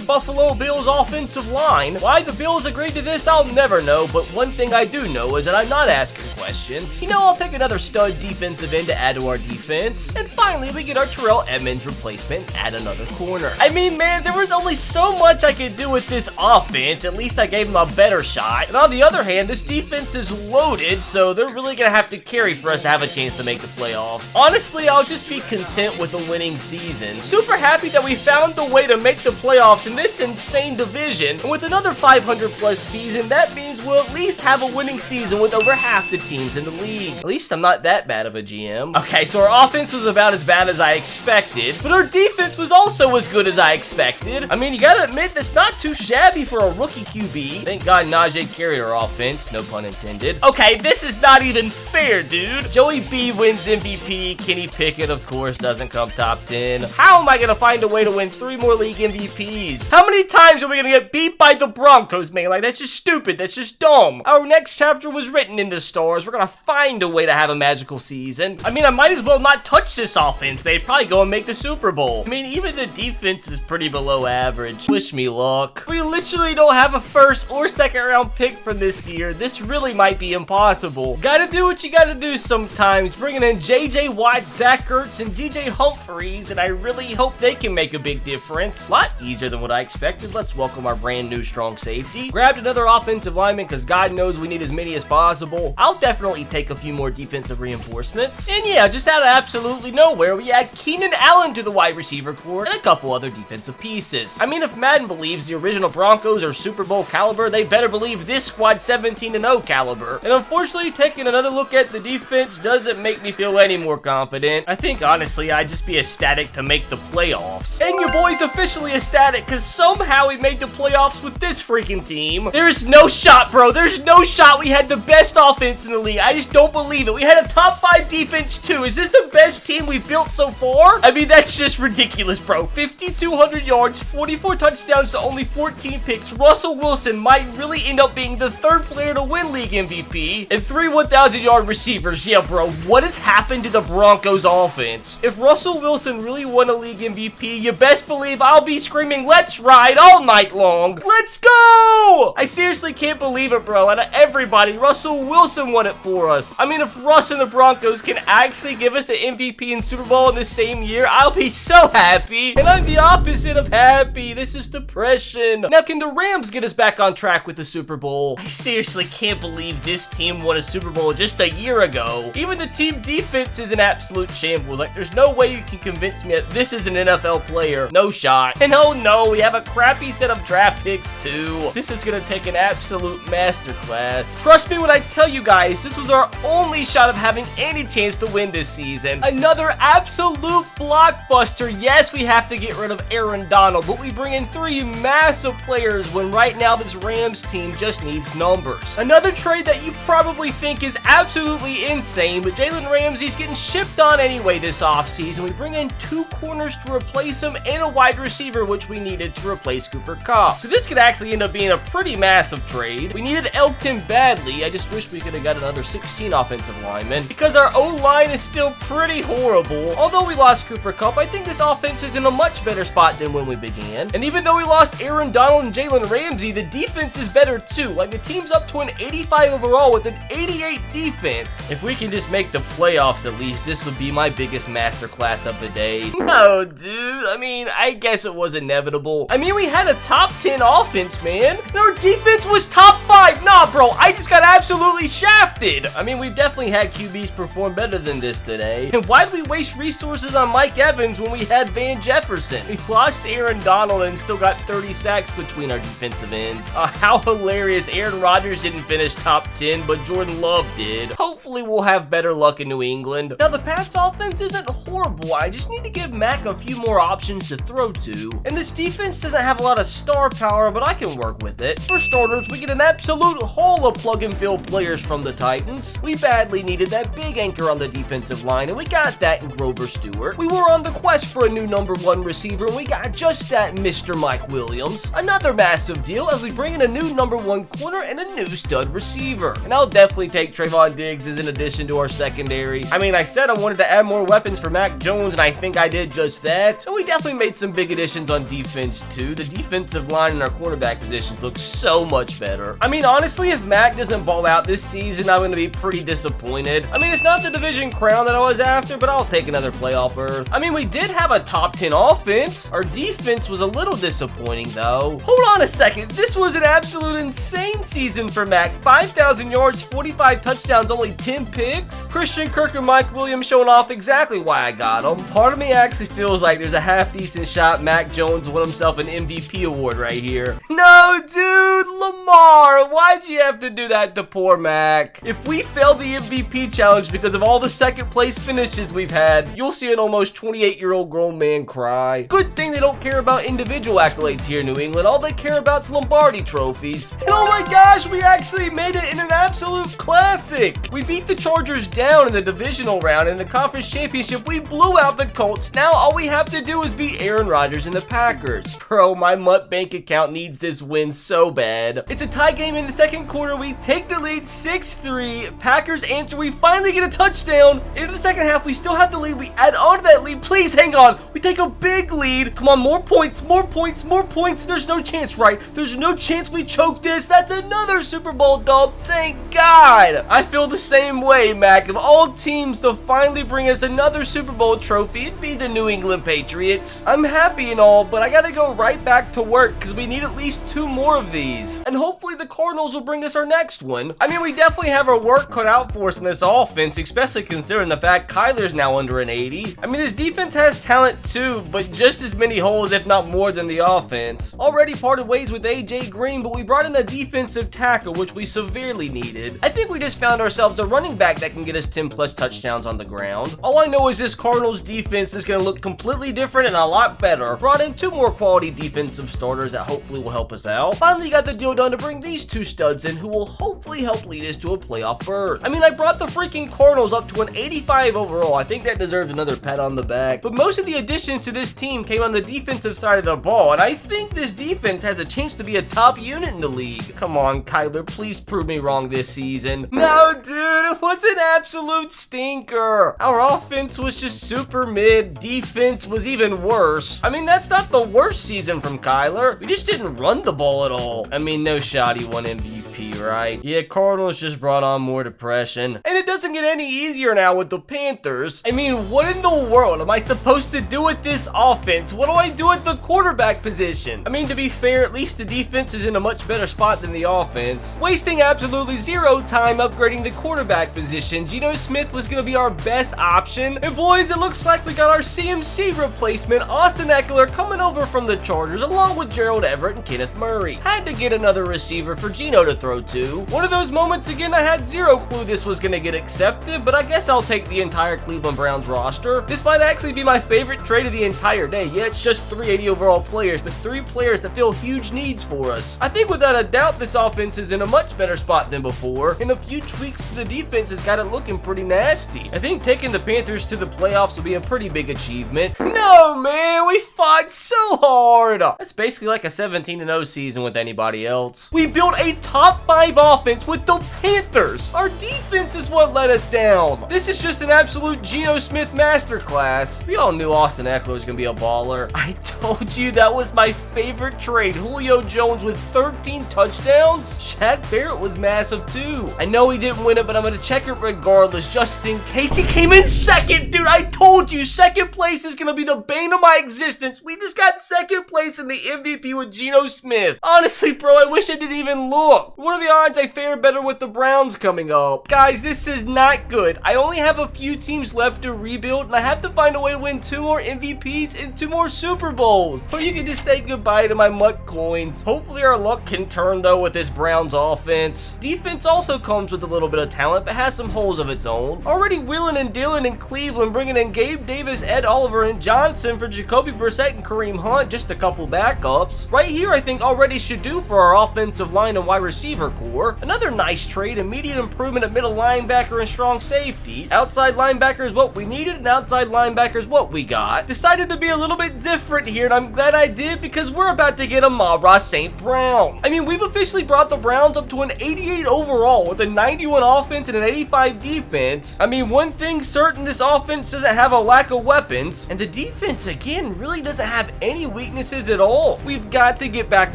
Buffalo Bills offensive line. Why the Bills agreed to this, I'll never know, but one thing I do know is that I'm not asking questions. You know, I'll take another stud defensive end to add to our defense. And finally, we get our Terrell Edmonds replacement, add another corner. I mean, man, there was only so much I could do with this offense. At least I gave him a better shot. And on the other hand, this defense is loaded, so they're really gonna have to carry for us to have a chance to make the playoffs. Honestly, I'll just be content with a winning season. Super happy that we found the way to make the playoffs in this insane division. And with another 500 plus season, that means we'll at least have a winning season with over half the teams in the league. At least I'm not that bad of a GM. Okay, so our offense was about as bad as I expected, but our defense was also as good as I expected. I mean, you gotta admit, that's not too shabby for a rookie QB. Thank God Najee carried our offense, no pun intended. Okay, this is not even fair, dude. Joey B wins MVP. Kenny Pickett, of course, doesn't come top 10. How am I gonna find a way to win 3 more league MVPs? How many times are we gonna get beat by the Broncos, man? Like, that's just stupid. That's just dumb. Our next chapter was written in the stars. We're gonna find a way to have a magical season. I mean, I might as well not touch this offense. They'd probably go and make the Super Bowl. I mean, even the defense is pretty below average. Wish me luck. We literally don't have a 1st or 2nd round pick for this year. This really might be impossible. Gotta do what you gotta do sometimes. Bringing in JJ Watt, Zach Ertz, and DJ Humphries, and I really hope they can make a big difference. A lot easier than what I expected. Let's welcome our brand new strong safety. Grabbed another offensive lineman because God knows we need as many as possible. I'll definitely take a few more defensive reinforcements. And yeah, just out of absolutely nowhere, we add Keenan Allen to the wide receiver corps and a couple other defensive pieces. I mean, if Madden believes the original Broncos are Super Bowl caliber, they better believe this squad 17-0 caliber. And unfortunately, taking another look at the defense doesn't make me feel any more confident. I think, honestly, I'd just be ecstatic to make make the playoffs. And your boy's officially ecstatic because somehow we made the playoffs with this freaking team. There's no shot, bro. There's no shot. We had the best offense in the league. I just don't believe it. We had a top 5 defense too. Is this the best team we've built so far? I mean, that's just ridiculous, bro. 5,200 yards, 44 touchdowns to only 14 picks. Russell Wilson might really end up being the 3rd player to win league MVP, and 3 1,000-yard receivers. Yeah, bro, what has happened to the Broncos offense? If Russell Wilson really won a league MVP, you best believe I'll be screaming, "Let's ride" all night long. Let's go! I seriously can't believe it, bro. Out of everybody, Russell Wilson won it for us. I mean, if Russ and the Broncos can actually give us the MVP and Super Bowl in the same year, I'll be so happy. And I'm the opposite of happy. This is depression. Now, can the Rams get us back on track with the Super Bowl? I seriously can't believe this team won a Super Bowl just a year ago. Even the team defense is an absolute shambles. Like, there's no way you can convince me that this is an NFL player. No shot. And oh no, we have a crappy set of draft picks too. This is gonna take an absolute masterclass. Trust me when I tell you guys, this was our only shot of having any chance to win this season. Another absolute blockbuster. Yes, we have to get rid of Aaron Donald, but we bring in 3 massive players when right now this Rams team just needs numbers. Another trade that you probably think is absolutely insane, but Jalen Ramsey's getting shipped on anyway this offseason. We bring in 2 corners to replace him and a wide receiver, which we needed to replace Cooper Kupp. So this could actually end up being a pretty massive trade. We needed Elkton badly. I just wish we could have got another 16 offensive linemen because our O-line is still pretty horrible. Although we lost Cooper Kupp, I think this offense is in a much better spot than when we began. And even though we lost Aaron Donald and Jalen Ramsey, the defense is better too. Like, the team's up to an 85 overall with an 88 defense. If we can just make the playoffs at least, this would be my biggest masterclass of the day. No, dude. I mean, I guess it was inevitable. I mean, we had a top 10 offense, man. And our defense was top 5. Nah, bro. I just got absolutely shafted. I mean, we've definitely had QBs perform better than this today. And why did we waste resources on Mike Evans when we had Van Jefferson? We lost Aaron Donald and still got 30 sacks between our defensive ends. How hilarious. Aaron Rodgers didn't finish top 10, but Jordan Love did. Hopefully, we'll have better luck in New England. Now, the Pats offense isn't horrible. I just need to give Mac a few more options to throw to. And this defense doesn't have a lot of star power, but I can work with it. For starters, we get an absolute haul of plug-and-fill players from the Titans. We badly needed that big anchor on the defensive line, and we got that in Grover Stewart. We were on the quest for a new #1 receiver, and we got just that Mr. Mike Williams. Another massive deal as we bring in a new #1 corner and a new stud receiver. And I'll definitely take Trayvon Diggs as an addition to our secondary. I mean, I said I wanted to add more weapons for Mac Jones, and I think I did just that. And we definitely made some big additions on defense too. The defensive line and our quarterback positions look so much better. I mean, honestly, if Mac doesn't ball out this season, I'm going to be pretty disappointed. I mean, it's not the division crown that I was after, but I'll take another playoff berth. I mean, we did have a top 10 offense. Our defense was a little disappointing though. Hold on a second. This was an absolute insane season for Mac. 5,000 yards, 45 touchdowns, only 10 picks. Christian Kirk and Mike Williams showing off exactly why I got them. Part of me actually feels like there's a half-decent shot Mac Jones won himself an MVP award right here. No, dude, Lamar, why'd you have to do that to poor Mac? If we fail the MVP challenge because of all the second place finishes we've had, you'll see an almost 28-year-old grown man cry. Good thing they don't care about individual accolades here in New England. All they care about is Lombardi trophies. And oh my gosh, we actually made it in an absolute classic. We beat the Chargers down in the divisional round. In the conference championship, we blew out the Colts. Now all we have to do is beat Aaron Rodgers and the Packers. Bro, my Mutt bank account needs this win so bad. It's a tie game in the second quarter. We take the lead 6-3. Packers answer. We finally get a touchdown. Into the second half, we still have the lead. We add on to that lead. Please hang on. We take a big lead. Come on, more points, more points, more points. There's no chance, right? There's no chance we choke this. That's another Super Bowl dub. Thank God. I feel the same way, Mac. Of all teams to finally bring us another Super Bowl trophy, it'd be the New England Patriots. I'm happy and all, but I gotta go right back to work because we need at least 2 more of these. And hopefully the Cardinals will bring us our next one. I mean, we definitely have our work cut out for us in this offense, especially considering the fact Kyler's now under an 80. I mean, this defense has talent too, but just as many holes, if not more, than the offense. Already parted ways with AJ Green, but we brought in a defensive tackle, which we severely needed. I think we just found ourselves a running back that can get us 10+ touchdowns on the ground. All I know is this Cardinals defense is going to look look completely different and a lot better. Brought in 2 more quality defensive starters that hopefully will help us out. Finally got the deal done to bring these 2 studs in who will hopefully help lead us to a playoff berth. I mean, I brought the freaking Cardinals up to an 85 overall. I think that deserves another pat on the back. But most of the additions to this team came on the defensive side of the ball, and I think this defense has a chance to be a top unit in the league. Come on, Kyler, please prove me wrong this season. No, dude, it was an absolute stinker. Our offense was just super mid. Defense was even worse. I mean, that's not the worst season from Kyler. We just didn't run the ball at all. I mean, no shot he won MVP, right? Yeah, Cardinals just brought on more depression. And it doesn't get any easier now with the Panthers. I mean, what in the world am I supposed to do with this offense? What do I do at the quarterback position? I mean, to be fair, at least the defense is in a much better spot than the offense. Wasting absolutely zero time upgrading the quarterback position. Geno Smith was going to be our best option. And boys, it looks like we got our CMC replacement, Austin Eckler, coming over from the Chargers, along with Gerald Everett and Kenneth Murray. Had to get another receiver for Geno to throw to. One of those moments again, I had zero clue this was going to get accepted, but I guess I'll take the entire Cleveland Browns roster. This might actually be my favorite trade of the entire day. Yeah, it's just 380 overall players, but 3 players that fill huge needs for us. I think without a doubt this offense is in a much better spot than before, and a few tweaks to the defense has got it looking pretty nasty. I think taking the Panthers to the playoffs will be a pretty big achievement. No, man, we fought so hard. That's basically like a 17-0 season with anybody else. We built a top 5 offense with the Panthers. Our defense is what let us down. This is just an absolute Geno Smith masterclass. We all knew Austin Eckler was gonna be a baller. I told you that was my favorite trade. Julio Jones with 13 touchdowns. Shaq Barrett was massive too. I know he didn't win it, but I'm gonna check it regardless just in case. He came in second, dude. I told you, second place is gonna be the bane of my existence. We just got second place in the MVP with Geno Smith. Honestly, bro, I wish I didn't even look. What are the odds I fare better with the Browns coming up? Guys, this is not good. I only have a few teams left to rebuild, and I have to find a way to win 2 more MVPs and 2 more Super Bowls. Or you can just say goodbye to my mutt coins. Hopefully our luck can turn though with this Browns offense. Defense also comes with a little bit of talent, but has some holes of its own. Already wheeling and dealing in Cleveland, bringing in Gabe Davis, Ed Oliver, and Johnson for Jacoby Brissett and Kareem Hunt, just a couple backups. Right here, I think already should do for our offensive line and wide receiver core. Another nice trade, immediate improvement at middle linebacker and strong safety. Outside linebacker is what we needed, and outside linebacker is what we got. Decided to be a little bit different here, and I'm glad I did because we're about to get Amon-Ra St. Brown. I mean, we've officially brought the Browns up to an 88 overall with a 91 offense and an 85 defense. I mean, one thing's certain, this offense doesn't have a lack of weapons, and the defense, again, really doesn't have any weaknesses at all. We've got to get back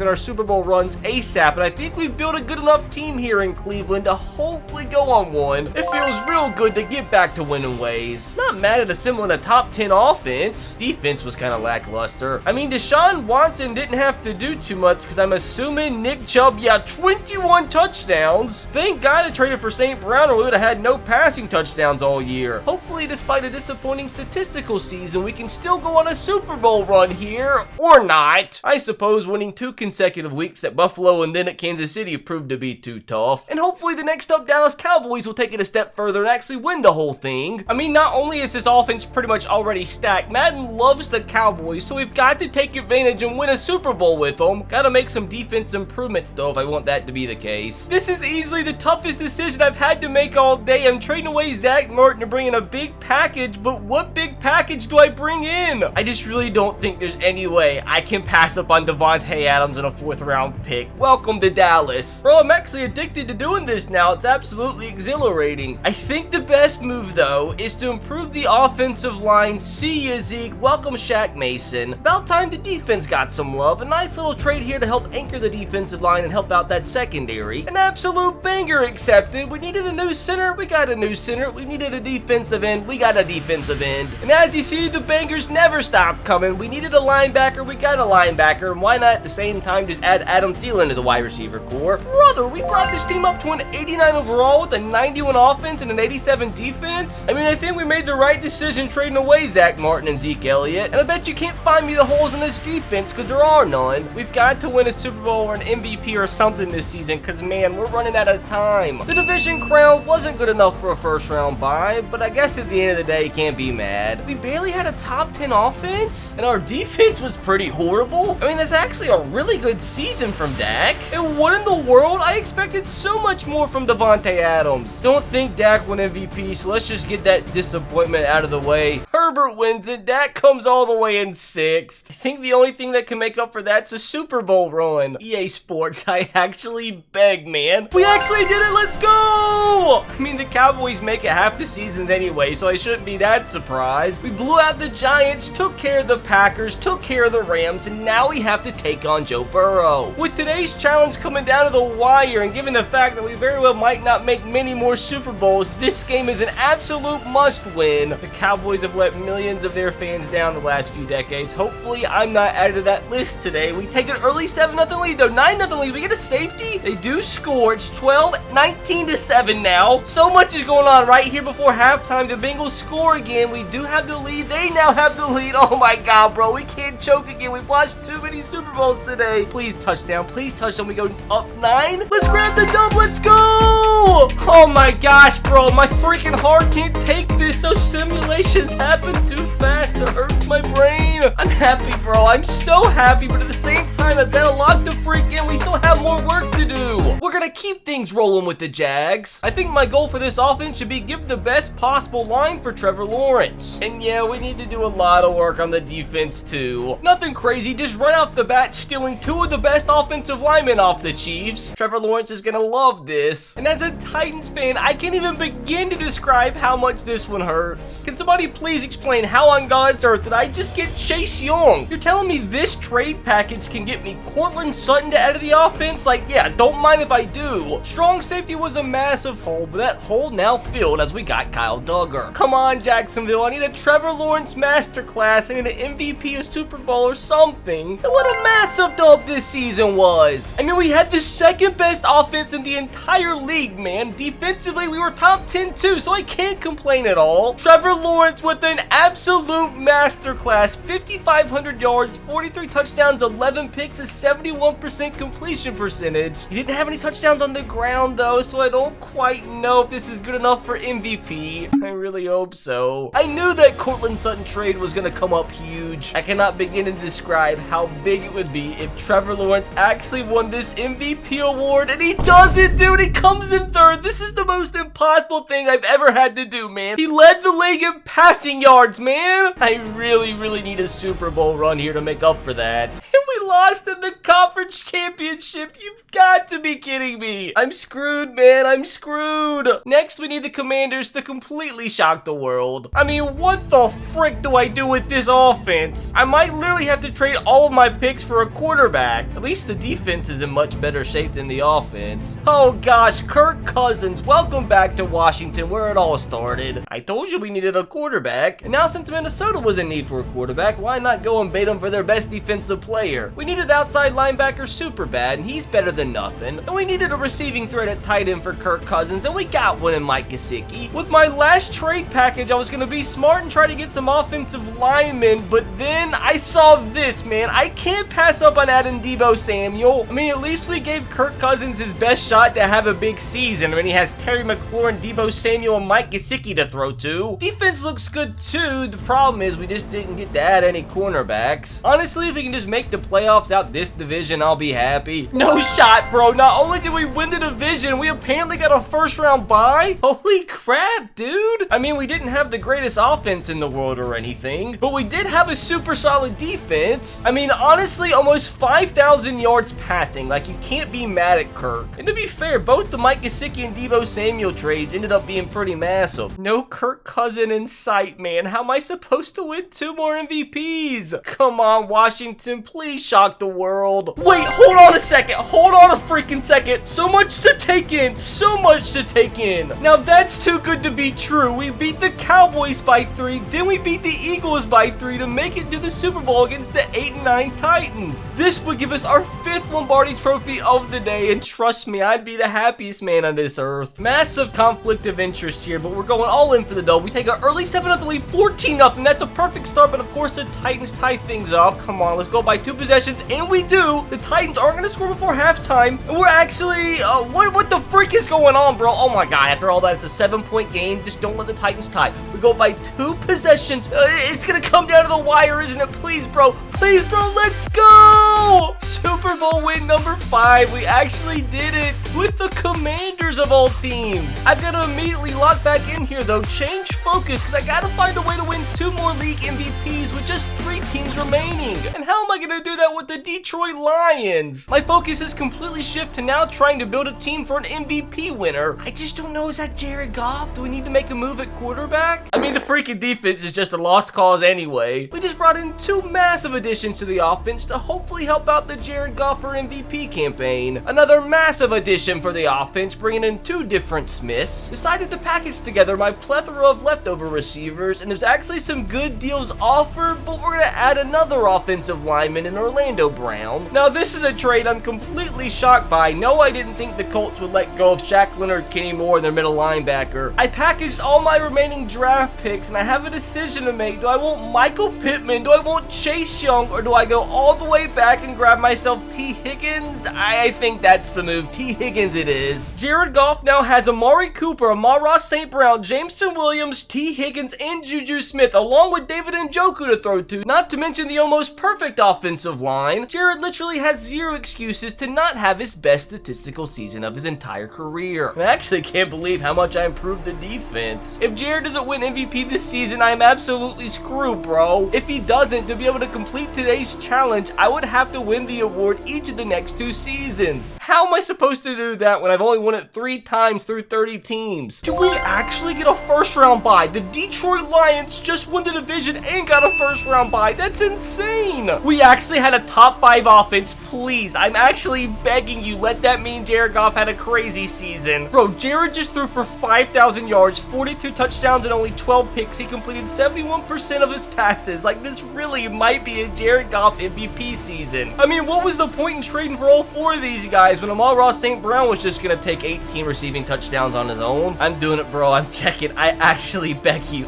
on our Super Bowl runs ASAP, and I think we've built a good enough team here in Cleveland to hopefully go on one. It feels real good to get back to winning ways. Not mad at assembling a top 10 offense. Defense was kind of lackluster. I mean, Deshaun Watson didn't have to do too much because I'm assuming Nick Chubb, yeah, 21 touchdowns. Thank God I traded for St. Brown or we would have had no passing touchdowns all year. Hopefully, despite a disappointing statistical season, we can still go on a Super Bowl run here, or not. I suppose winning 2 consecutive weeks at Buffalo and then at Kansas City proved to be too tough. And hopefully the next up Dallas Cowboys will take it a step further and actually win the whole thing. I mean, not only is this offense pretty much already stacked, Madden loves the Cowboys, so we've got to take advantage and win a Super Bowl with them. Gotta make some defense improvements though if I want that to be the case. This is easily the toughest decision I've had to make all day. I'm trading away Zach Martin to bring in a big package, but what big package do I bring in? I just really don't think there's any way I can pass up on Devontae Adams in a 4th round pick. Welcome to Dallas. Bro, I'm actually addicted to doing this now. It's absolutely exhilarating. I think the best move though is to improve the offensive line. See ya, Zeke. Welcome Shaq Mason. About time the defense got some love. A nice little trade here to help anchor the defensive line and help out that secondary. An absolute banger accepted. We needed a new center. We got a new center. We needed a defensive end. We got a defensive end. And as you see, the bangers never stopped coming. We needed a linebacker. We got a linebacker. And why not at the same time just add Adam Thielen to the wide receiver core? brother, we brought this team up to an 89 overall with a 91 offense and an 87 defense. I mean, I think we made the right decision trading away Zach Martin and Zeke Elliott, and I bet you can't find me the holes in this defense because there are none. We've got to win a Super Bowl or an MVP or something this season because, man, we're running out of time. The division crown wasn't good enough for a first round bye, but I guess at the end of the day, can't be mad. We barely had a top 10 offense, and our defense was pretty horrible. I mean, that's actually a really good season from Dak. And what in the world? I expected so much more from Devontae Adams. Don't think Dak won MVP, so let's just get that disappointment out of the way. Herbert wins it. Dak comes all the way in 6th. I think the only thing that can make up for that's a Super Bowl run. EA Sports, I actually beg, man. We actually did it. Let's go! I mean, the Cowboys make it half the seasons anyway, so I shouldn't be that surprised. We blew out the Giants, took care of the Packers, took care of the Rams, and now we have to take on Joe Burrow. With today's challenge coming down to the wire, and given the fact that we very well might not make many more Super Bowls, this game is an absolute must-win. The Cowboys have let millions of their fans down the last few decades. Hopefully, I'm not added to that list today. We take an early 7-0 lead, though 9-0 lead. We get a safety. They do score. It's 19-7 now. So much is going on right here before halftime. The Bengals score again. We do have the lead. They now have the lead. Oh my God, bro. We can't choke again. We've lost too many Super Bowls today. Please touchdown. Please touchdown. We go up 9. Let's grab the dub. Let's go. Oh my gosh, bro. My freaking heart can't take this. Those simulations happen too fast. It hurts my brain. I'm happy, bro. I'm so happy, but at the same time, I've got to lock the freak in. We still have more work to do. We're going to keep things rolling with the Jags. I think my goal for this offense should be give the best possible line for Trevor Lawrence. And yeah, we need to do a lot of work on the defense too. Nothing crazy, just right off the bat, stealing 2 of the best offensive linemen off the Chiefs. Trevor Lawrence is going to love this. And as a Titans fan, I can't even begin to describe how much this one hurts. Can somebody please explain how on God's earth did I just get Chase Young? You're telling me this trade package can get me Cortland Sutton to add to the offense? Like, yeah, don't mind if I do. Strong safety was a massive hole, but that hole now filled as we got Kyle Duggar. Come on, Jacksonville. I need a Trevor Lawrence masterclass. I need an MVP, a Super Bowl, or something. And what a massive dub this season was. I mean, we had the second best offense in the entire league, man. Defensively, we were top 10 too, so I can't complain at all. Trevor Lawrence with an absolute masterclass. 5,500 yards, 43 touchdowns, 11 picks, a 71% completion percentage. He didn't have any touchdowns on the ground though, so I don't quite know if this is good enough for MVP. I really hope so. I knew that Cortland Sutton trade was going to come up huge. I cannot begin to describe how big it would be if Trevor Lawrence actually won this MVP award, and he does it, dude. He comes in 3rd. This is the most impossible thing I've ever had to do, man. He led the league in passing yards, man. I really need a Super Bowl run here to make up for that. And we lost in the conference championship. You've got to be kidding me. I'm screwed, man. I'm screwed. Next, we need the Commanders to completely shock the world. I mean, what the frick do I do with this offense? I might literally have to trade all of my picks for a quarterback. At least the defense is in much better shape than the offense. Oh gosh, Kirk Cousins, welcome back to Washington, where it all started. I told you we needed a quarterback, and now since Minnesota was in need for a quarterback, why not go and bait them for their best defensive player? We needed outside linebacker super bad, and he's better than nothing. And we needed a receiving threat at tight end for Kirk Cousins, and we got one in Mike Gesicki. With my last trade package, I was going to be smart and try to get some offensive linemen, but then I saw this, man. I can't pass up on adding Deebo Samuel. I mean, at least we gave Kirk Cousins his best shot to have a big season. I mean, he has Terry McLaurin, Deebo Samuel, and Mike Gesicki to throw to. Defense looks good too. The problem is we just didn't get to add any cornerbacks. Honestly, if we can just make the playoffs out this division, I'll be happy. No shot, bro. Not only did we win the division, we apparently got a first round bye. Holy crap, dude. I mean, we didn't have the greatest offense in the world or anything, but we did have a super solid defense. I mean, honestly, almost 5,000 yards passing. Like, you can't be mad at Kirk. And to be fair, both the Mike Gesicki and Deebo Samuel trades ended up being pretty massive. No Kirk Cousin in sight, man. How am I supposed to win 2 more MVPs? Come on, Washington, please shock the world. Wait, hold on a second. Hold on a freaking second. So much to take in. So much to take in. Now, that's too good to be true. we beat the Cowboys by 3, then we beat the Eagles by 3 to make it to the Super Bowl against the 8-9 Titans. This would give us our 5th Lombardi trophy of the day, and trust me, I'd be the happiest man on this earth. Massive conflict of interest here, but we're going all in for the dub. We take an early 7-0 lead, 14-0. That's a perfect start, but of course the Titans tie things up. Come on, let's go by 2 possessions, and we do. The Titans aren't going to score before halftime, and we're actually, what the freak is going on, bro? Oh my god, after all that, it's a 7-point game. Just don't let the Titans tie. We go by 2 possessions. It's going to come down to the wire, isn't it? Please, bro. Please, bro, let's go! Super Bowl win number 5. We actually did it with the Commanders of all teams. I've got to immediately lock back in here, though. Change focus, because I got to find a way to win 2 more league MVPs with just 3 teams remaining. And how am I going to do that with the Detroit Lions? My focus has completely shifted to now trying to build a team for an MVP winner. I just don't know. Is that Jared Goff? Do we need to make a move at quarterback? I mean, the freaking defense is just a lost cause anyway. We just brought in 2 massive additions to the offense to hopefully help out the Jared Goff for MVP campaign. Another massive addition for the offense, bringing in 2 different Smiths. Decided to package together my plethora of leftover receivers, and there's actually some good deals offered, but we're going to add another offensive lineman in Orlando Brown. Now, this is a trade I'm completely shocked by. No, I didn't think the Colts would let go of Shaq Leonard, Kenny Moore, and their middle linebacker. I packaged all my remaining draft picks, and I have a decision to make. Do I want Michael Pittman? Do I want Chase Young? Or do I go all the way back and grab myself T. Higgins? I think that's the move. T. Higgins it is. Jared Goff now has Amari Cooper, Amon-Ra St. Brown, Jameson Williams, T. Higgins, and Juju Smith, along with David Njoku to throw to, not to mention the almost perfect offensive line. Jared literally has 0 excuses to not have his best statistical season of his entire career. I actually can't believe how much I improved the defense. If Jared doesn't win MVP this season, I'm absolutely screwed, bro. If he doesn't, to be able to complete today's challenge, I would have to win the award each of the next 2 seasons. How am I supposed to do that when I've only won it 3 times through 30 teams? Do we actually get a first round bye? The Detroit Lions just won the division and got a first round bye. That's insane. We actually had a top 5 offense. Please, I'm actually begging you, let that mean Jared Goff had a crazy season. Bro, Jared just threw for 5,000 yards, 42 touchdowns, and only 12 picks. He completed 71% of his passes. Like, this really might be a Jared Goff MVP season. I mean, what was the point in trading for all 4 of these guys when Amon-Ra St. Brown was just gonna take 18 receiving touchdowns on his own? I'm doing it, bro. I'm checking. I actually beg you,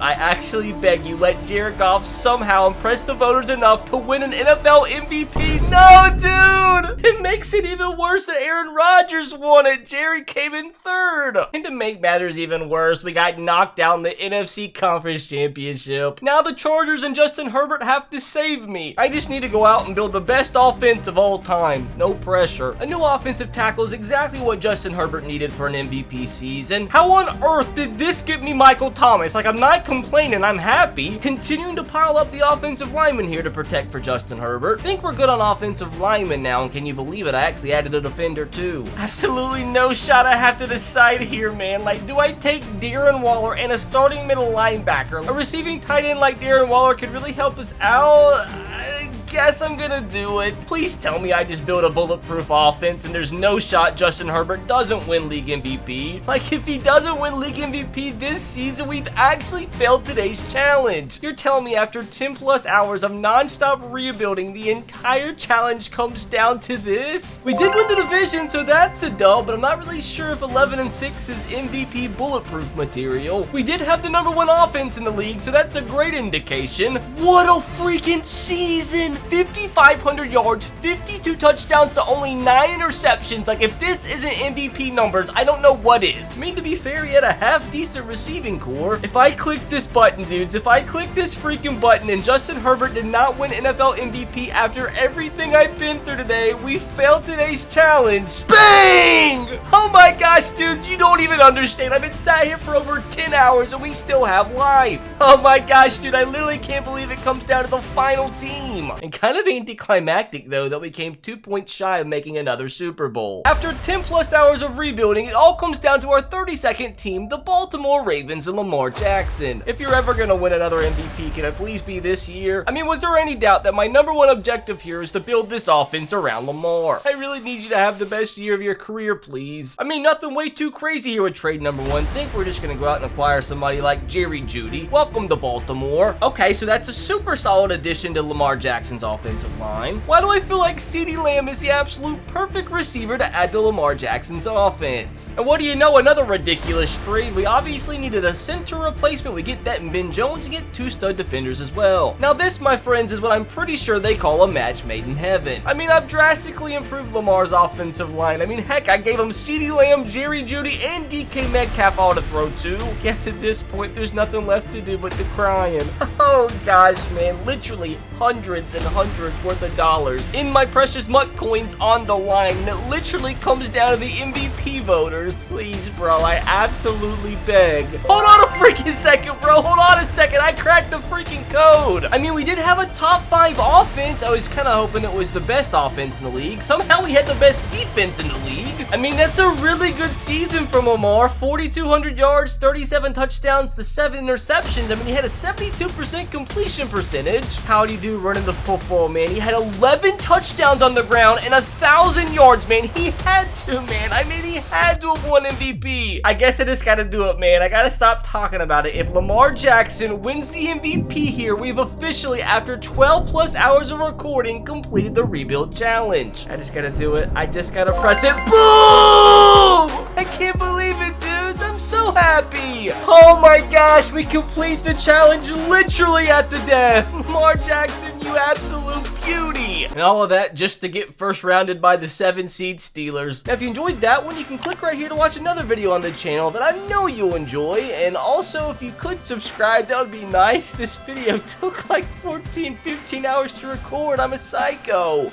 let Jared Goff somehow impress the voters enough to win an NFL MVP. No, dude! It makes it even worse that Aaron Rodgers won it. Jared came in 3rd. And to make matters even worse, we got knocked out in the NFC Conference Championship. Now the Chargers and Justin Herbert have to save me. I just need to go out and build the best offense of all time. No pressure. A new offensive tackle is exactly what Justin Herbert needed for an MVP season. How on earth did this get me Michael Thomas? Like, I'm not complaining, I'm happy. Continuing to pile up the offensive linemen here to protect for Justin Herbert. Think we're good on offensive linemen now, and can you believe it? I actually added a defender too. Absolutely no shot. I have to decide here, man. Like, do I take Darren Waller and a starting middle linebacker? A receiving tight end like Darren Waller could really help us out. I guess I'm gonna do it. Please tell me I just built a bulletproof offense and there's no shot Justin Herbert doesn't win league MVP. Like, if he doesn't win league MVP this season, we've actually failed today's challenge. You're telling me after 10 plus hours of non-stop rebuilding, the entire challenge comes down to this? We did win the division, so that's a dub, but I'm not really sure if 11-6 is MVP bulletproof material. We did have the #1 offense in the league, so that's a great indication. What a freaking season! 5,500 yards, 52 touchdowns to only 9 interceptions. Like, if this isn't MVP numbers, I don't know what is. I mean, to be fair, he had a half-decent receiving core. If I click this button, dudes, if I click this freaking button and Justin Herbert did not win NFL MVP after everything I've been through today, we failed today's challenge. Bang! Oh my gosh, dudes, you don't even understand. I've been sat here for over 10 hours and we still have life. Oh my gosh, dude, I literally can't believe it comes down to the final team. And Kind of anticlimactic though that we came 2 points shy of making another Super Bowl. After 10 plus hours of rebuilding, it all comes down to our 32nd team, the Baltimore Ravens and Lamar Jackson. If you're ever gonna win another MVP, can it please be this year? I mean, was there any doubt that my #1 objective here is to build this offense around Lamar? I really need you to have the best year of your career, please. I mean, nothing way too crazy here with trade #1. Think we're just gonna go out and acquire somebody like Jerry Jeudy. Welcome to Baltimore. Okay, so that's a super solid addition to Lamar Jackson's offensive line. Why do I feel like CeeDee Lamb is the absolute perfect receiver to add to Lamar Jackson's offense? And what do you know, another ridiculous trade. We obviously needed a center replacement. We get that in Ben Jones and get 2 stud defenders as well. Now this, my friends, is what I'm pretty sure they call a match made in heaven. I mean, I've drastically improved Lamar's offensive line. I mean, heck, I gave him CeeDee Lamb, Jerry Jeudy, and DK Metcalf all to throw to. Guess at this point, there's nothing left to do but to crying. Oh gosh, man, literally hundreds and hundreds worth of dollars in my precious mutt coins on the line. And it literally comes down to the MVP voters. Please, bro, I absolutely beg. Hold on a freaking second, bro. Hold on a second. I cracked the freaking code. I mean, we did have a top 5 offense. I was kind of hoping it was the best offense in the league. Somehow we had the best defense in the league. I mean, that's a really good season from Lamar. 4,200 yards, 37 touchdowns to 7 interceptions. I mean, he had a 72% completion percentage. How do you do running the football, man? He had 11 touchdowns on the ground and 1,000 yards, man. He had to, man. I mean, he had to have won MVP. I guess I just gotta do it, man. I gotta stop talking about it. If Lamar Jackson wins the MVP here, we've officially, after 12 plus hours of recording, completed the rebuild challenge. I just gotta do it. I just gotta press it. Boom! I can't believe it, dudes. I'm so happy. Oh my gosh, we complete the challenge literally at the death. Lamar Jackson, you absolute beauty. And all of that just to get first rounded by the 7-seed Steelers. Now, if you enjoyed that one, you can click right here to watch another video on the channel that I know you'll enjoy. And also, if you could subscribe, that would be nice. This video took like 14, 15 hours to record. I'm a psycho.